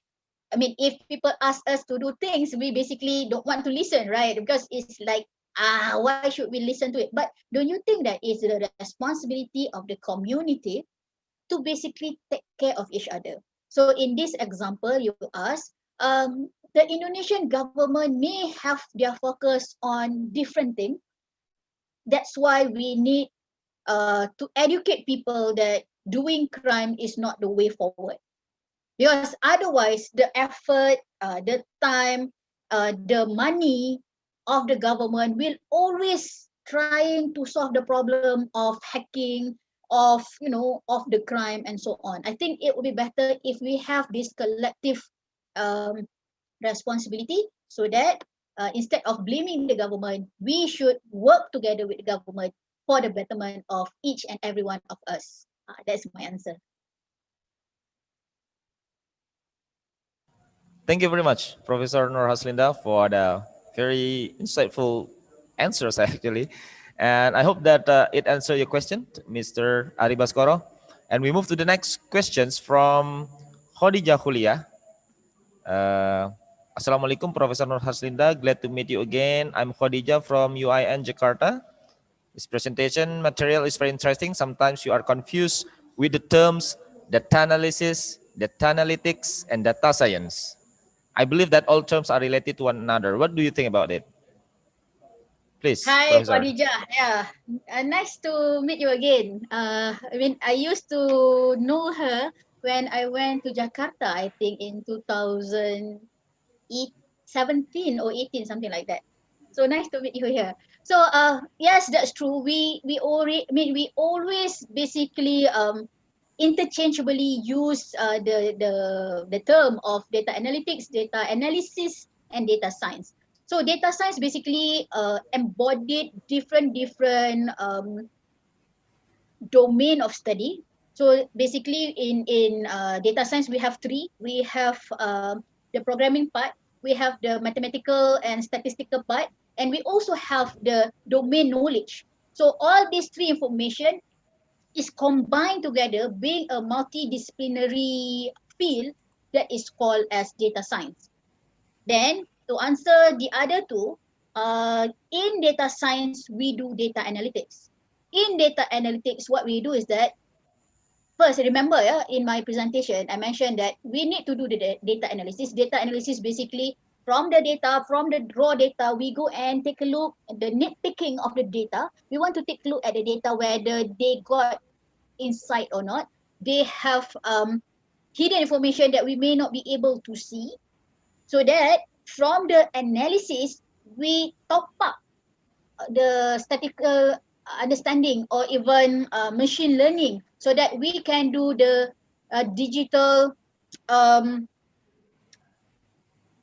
if people ask us to do things, we basically don't want to listen, right? Because it's like why should we listen to it? But don't you think that it's the responsibility of the community to basically take care of each other? So in this example, you ask, the Indonesian government may have their focus on different things. That's why we need to educate people that doing crime is not the way forward. Because otherwise, the effort, the time, the money of the government will always trying to solve the problem of hacking, of of the crime and so on. I think it would be better if we have this collective um, responsibility, so that instead of blaming the government, we should work together with the government for the betterment of each and every one of us. That's my answer. Thank you very much, Professor Nur Haslinda, for the very insightful answers, actually. And I hope that it answered your question, Mr. Ari Baskoro. And we move to the next questions from Khadijah Hulia. Assalamualaikum, Professor Nur Haslinda. Glad to meet you again. I'm Khadijah from UIN Jakarta. This presentation material is very interesting. Sometimes you are confused with the terms data analysis, data analytics, and data science. I believe that all terms are related to one another. What do you think about it? Please, Hi, Professor. Khadijah. Yeah, nice to meet you again. I mean, I used to know her when I went to Jakarta, I think in 2017 or 18, something like that. So nice to meet you here. So yes, that's true. We already, I mean, we always basically interchangeably use the term of data analytics, data analysis, and data science. So data science basically embodied different domain of study. So basically in data science, we have three. We have the programming part, we have the mathematical and statistical part, and we also have the domain knowledge. So all these three information is combined together, being a multidisciplinary field that is called as data science. Then to answer the other two, in data science, we do data analytics. In data analytics, what we do is that, first, remember, in my presentation, I mentioned that we need to do the data analysis. Data analysis basically from the data, from the raw data, we go and take a look at the nitpicking of the data. We want to take a look at the data, whether they got insight or not. They have hidden information that we may not be able to see. So that from the analysis, we top up the statistical understanding or even machine learning, so that we can do the digital um,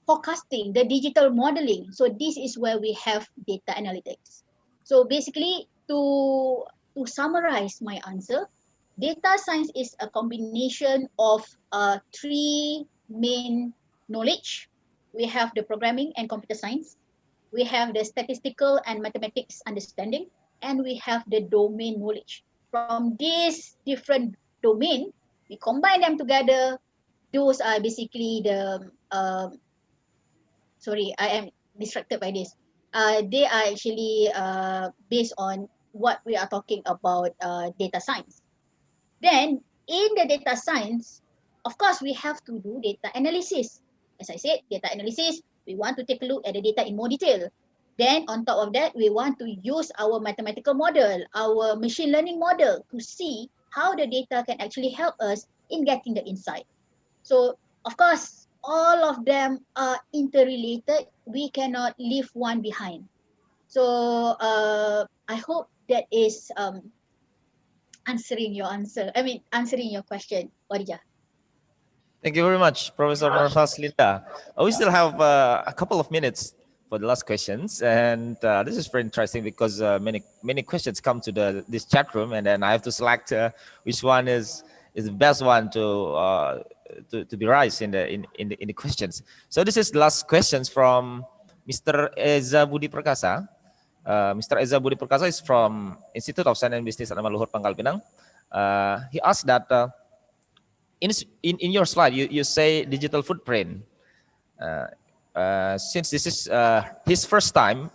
forecasting, the digital modeling. So this is where we have data analytics. So basically, to summarize my answer, data science is a combination of three main knowledge. We have the programming and computer science, we have the statistical and mathematics understanding, and we have the domain knowledge. From these different domain, we combine them together. Those are basically the sorry, I am distracted by this. They are actually based on what we are talking about, data science. Then in the data science, of course, we have to do data analysis. As I said, data analysis, we want to take a look at the data in more detail. Then on top of that, we want to use our mathematical model, our machine learning model, to see how the data can actually help us in getting the insight. So of course, all of them are interrelated. We cannot leave one behind. So I hope that is answering your answer. I mean, answering your question, Warija. Thank you very much, Professor Nur Haslinda. We still have a couple of minutes for the last questions, and this is very interesting because many questions come to this chat room, and then I have to select which one is the best one to be raised in the questions. So this is the last questions from Mr. Eza Budi Perkasa. Mr. Eza Budi Perkasa is from Institute of Science and Business at Maluhur, Pangkal Pinang. He asked that in your slide you say digital footprint. Since this is his first time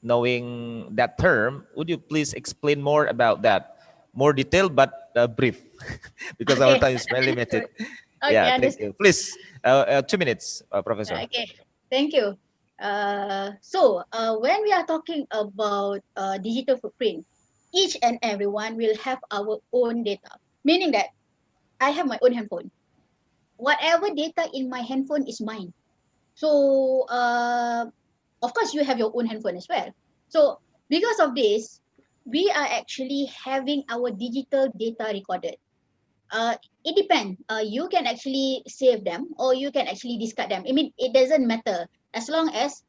knowing that term, would you please explain more about that? More detailed but brief, because our Okay, time is very limited. okay, Yeah, thank understood. you. Please, 2 minutes, Professor. Okay, thank you. When we are talking about digital footprint, each and everyone will have our own data, meaning that I have my own handphone. Whatever data in my handphone is mine. So, of course, you have your own handphone as well. So, because of this, we are actually having our digital data recorded. It depends. You can actually save them or you can actually discard them. I mean, it doesn't matter as long as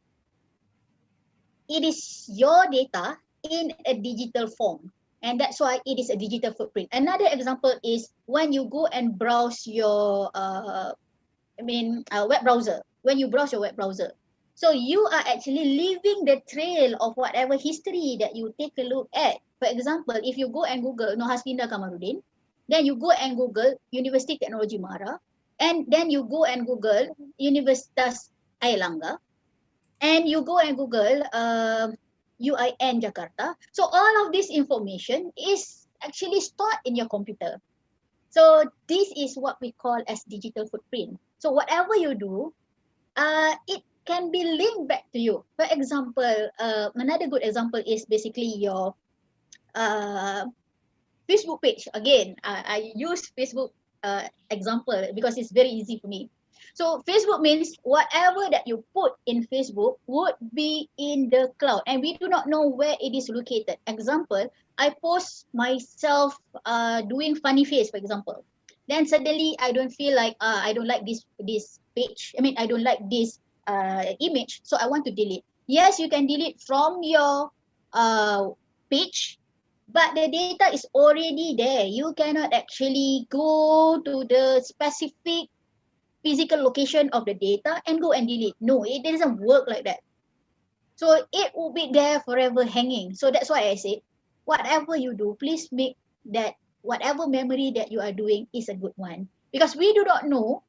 it is your data in a digital form. And that's why it is a digital footprint. Another example is when you go and browse your web browser. When you browse your web browser, so you are actually leaving the trail of whatever history that you take a look at. For example, if you go and Google Nohaslinda Kamarudin, then you go and Google University Teknologi Mara, and then you go and Google Universitas Airlangga, and you go and Google UIN Jakarta. So all of this information is actually stored in your computer. So this is what we call as digital footprint. So whatever you do, it can be linked back to you. For example, another good example is basically your uh, Facebook page. Again, I use Facebook example because it's very easy for me. So Facebook means whatever that you put in Facebook would be in the cloud, and we do not know where it is located. Example, I post myself doing funny face, for example. Then suddenly I don't feel like I don't like this page. I mean, I don't like this image, so I want to delete. Yes, you can delete from your page, but the data is already there. You cannot actually go to the specific physical location of the data and go and delete. No, it doesn't work like that. So it will be there forever hanging. So that's why I said, whatever you do, please make that whatever memory that you are doing is a good one. Because we do not know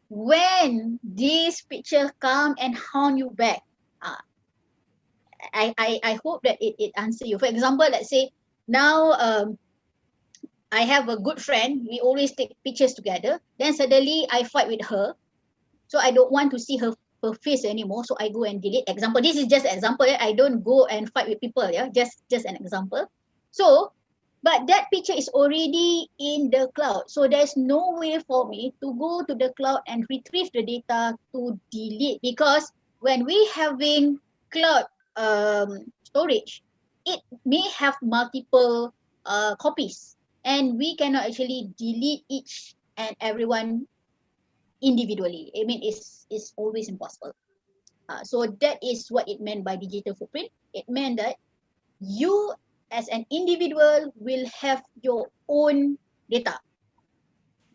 when this picture come and haunt you back. Uh, I hope that it answer you. For example, let's say now I have a good friend. We always take pictures together. Then suddenly I fight with her. So I don't want to see her face anymore. So I go and delete. Example. This is just an example. I don't go and fight with people. Yeah, just an example. So, but that picture is already in the cloud. So there's no way for me to go to the cloud and retrieve the data to delete, because when we having cloud storage, it may have multiple copies, and we cannot actually delete each and everyone individually. I mean, it's always impossible. So that is what it meant by digital footprint. It meant that you as an individual will have your own data.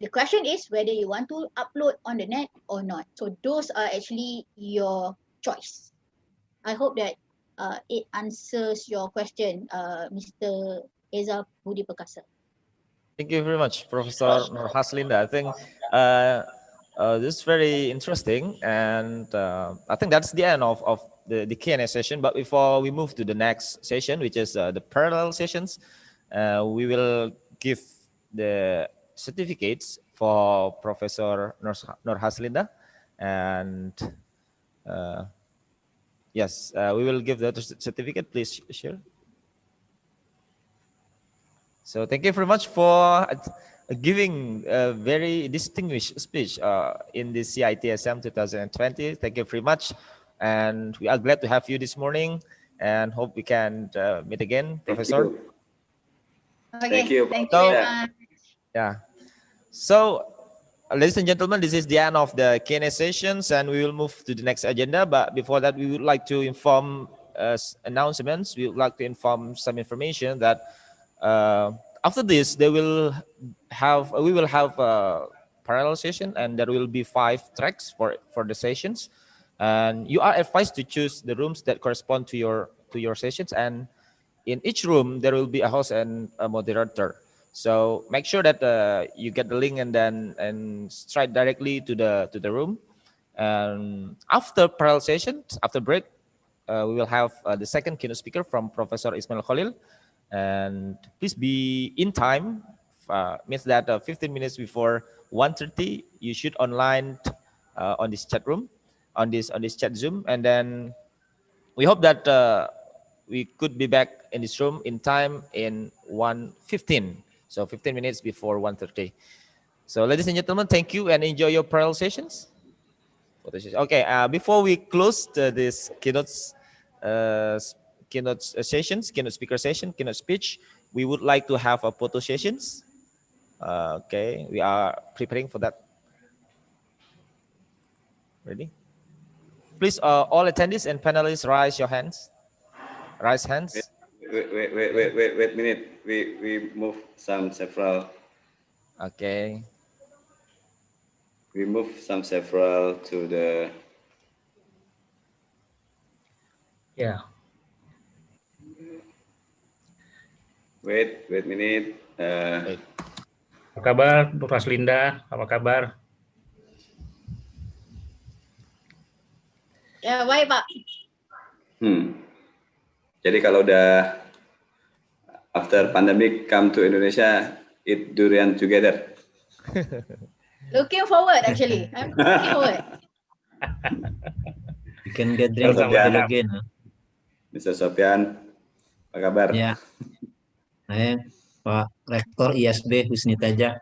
The question is whether you want to upload on the net or not. So those are actually your choice. I hope that it answers your question, Mr. Eza Budi Perkasa. Thank you very much, Professor Nur Haslinda. I think this is very interesting, and I think that's the end of the Q&A session. But before we move to the next session, which is the parallel sessions, we will give the certificates for Professor Nur Haslinda, and yes, we will give the certificate. Please share. So thank you very much for giving a very distinguished speech in the CITSM 2020. Thank you very much. And we are glad to have you this morning and hope we can meet again, Professor. Okay, Thank you. Thank you very much. Yeah. So, ladies and gentlemen, this is the end of the Q&A sessions, and we will move to the next agenda. But before that, we would like to inform announcements. We would like to inform some information that after this, we will have a parallel session, and there will be 5 tracks for the sessions. And you are advised to choose the rooms that correspond to your sessions. And in each room, there will be a host and a moderator. So make sure that you get the link and strike directly to the room. And after parallel session, after break, we will have the second keynote speaker from Professor Ismail Khalil. And please be in time. Means that 15 minutes before 1:30, you should online on this chat room, on this chat Zoom, and then we hope that we could be back in this room in time in 1:15. So 15 minutes before 1:30. So ladies and gentlemen, thank you and enjoy your parallel sessions. Okay, before we close this keynote sessions, keynote speaker session, keynote speech, we would like to have a photo sessions. Okay, we are preparing for that. Ready? Please, all attendees and panelists, raise your hands. Raise hands. Wait a minute. We move several. Okay. We move several to the. Yeah. Wait a minute. Wait. Apa kabar, Bu Raslinda? Apa kabar? Ya, baik Pak. Jadi kalau udah after pandemic come to Indonesia, eat durian together. Looking forward actually. I'm looking forward. We can get drink again. Mr. Sofian, apa kabar? Ya. Pak Rektor ISB Husni Taja.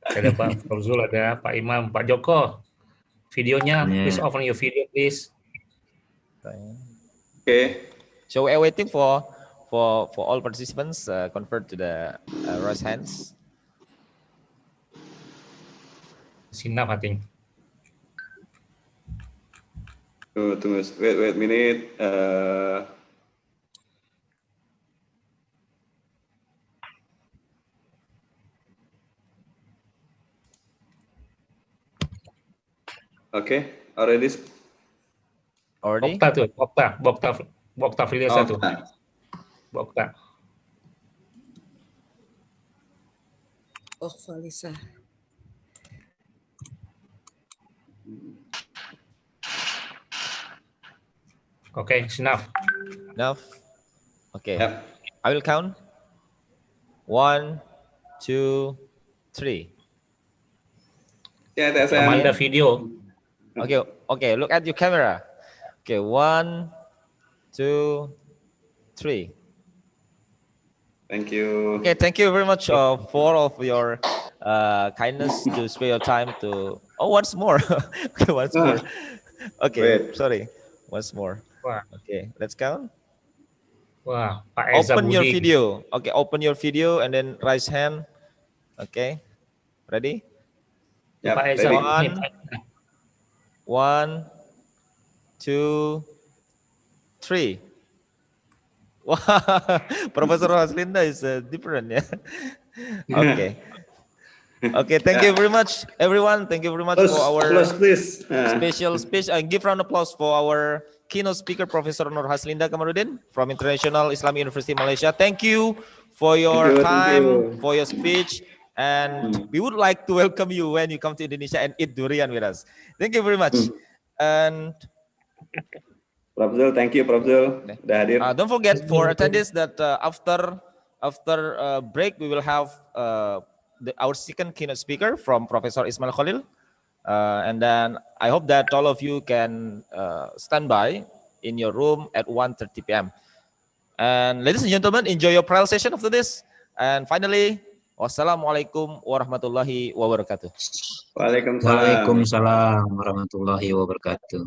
Ada Pak Fauzul, ada Pak Imam, Pak Joko. Videonya, please open your video, please. Okay. So we are waiting for all participants convert to the raise hands. Sinap, I think. Tunggu, wait a minute. Okay, already. Bokta tuh, Bokta video satu. Bokta. Oh, Valisa. Okay, it's enough. Enough. Okay. Yep. I will count. 1, 2, 3. Yeah, Amanda video. Okay. Look at your camera. Okay, 1, 2, 3. Thank you. Okay, thank you very much for all of your kindness to spare your time to. Oh, once more. Okay, once more. Okay, wait. Sorry. Once more. Wah. Okay, let's count. Wah, Pak Eza Open Budi. your video. Okay, open your video and then raise hand. Okay, ready? Yep, Pak Eza. One, 2, 3. Wow, Professor Haslinda is different, yeah. Okay. Okay, thank you very much, everyone. Thank you very much for our special speech. Give round of applause for our keynote speaker, Professor Nur Haslinda Kamarudin from International Islamic University Malaysia. Thank you for your time, for your speech, and we would like to welcome you when you come to Indonesia and eat durian with us. Thank you very much. And Professor, thank you, Professor. Don't forget for attendees that after break we will have our second keynote speaker from Professor Ismail Khalil, and then I hope that all of you can stand by in your room at 1:30 p.m. And ladies and gentlemen, enjoy your parallel session after this. And finally, wassalamualaikum warahmatullahi wabarakatuh. Waalaikumsalam warahmatullahi wabarakatuh.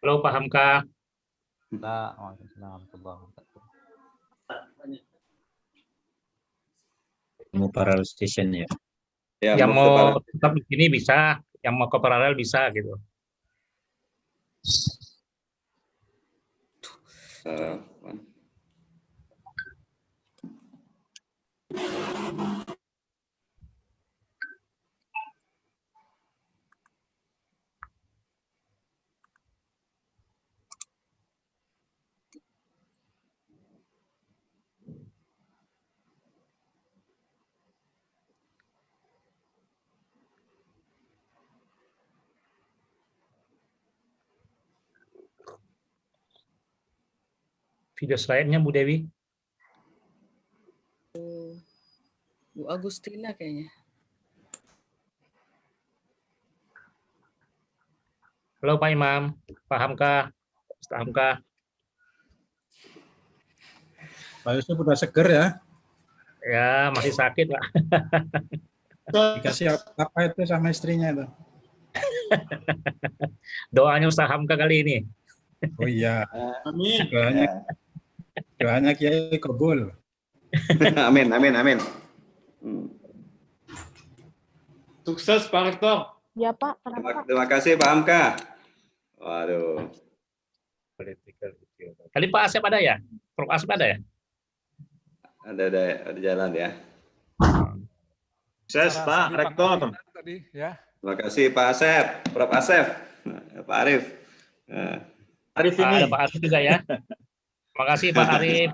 Halo Pak Hamka. Waalaikumsalam warahmatullahi wabarakatuh. Mau parallel station ya? Yang mau tetap di sini bisa, yang mau ke paralel bisa gitu. video slide-nya Bu Dewi. Bu Agustina kayaknya. Halo Pak Imam, pahamkah? Pahamkah? Pak Yusuf udah seger ya? Ya, masih sakit Pak. Dikasih apa itu sama istrinya itu? Doanya Ustaz Hamka kali ini. Oh iya. Amin. Doanya Kiai kabul. Amin, amin, amin. Sukses Pak Rektor. Ya Pak, kenapa? Terima kasih Pak Hamka. Waduh. Kali Pak Asep ada ya? Prof Asep ada ya? Ada jalan ya. Sukses Pak Rektor. Tadi ya. Terima kasih Pak Asep, Prof Asep, Pak Arif. Arif ini. Ada Pak Arif juga ya. Terima kasih Pak Arif.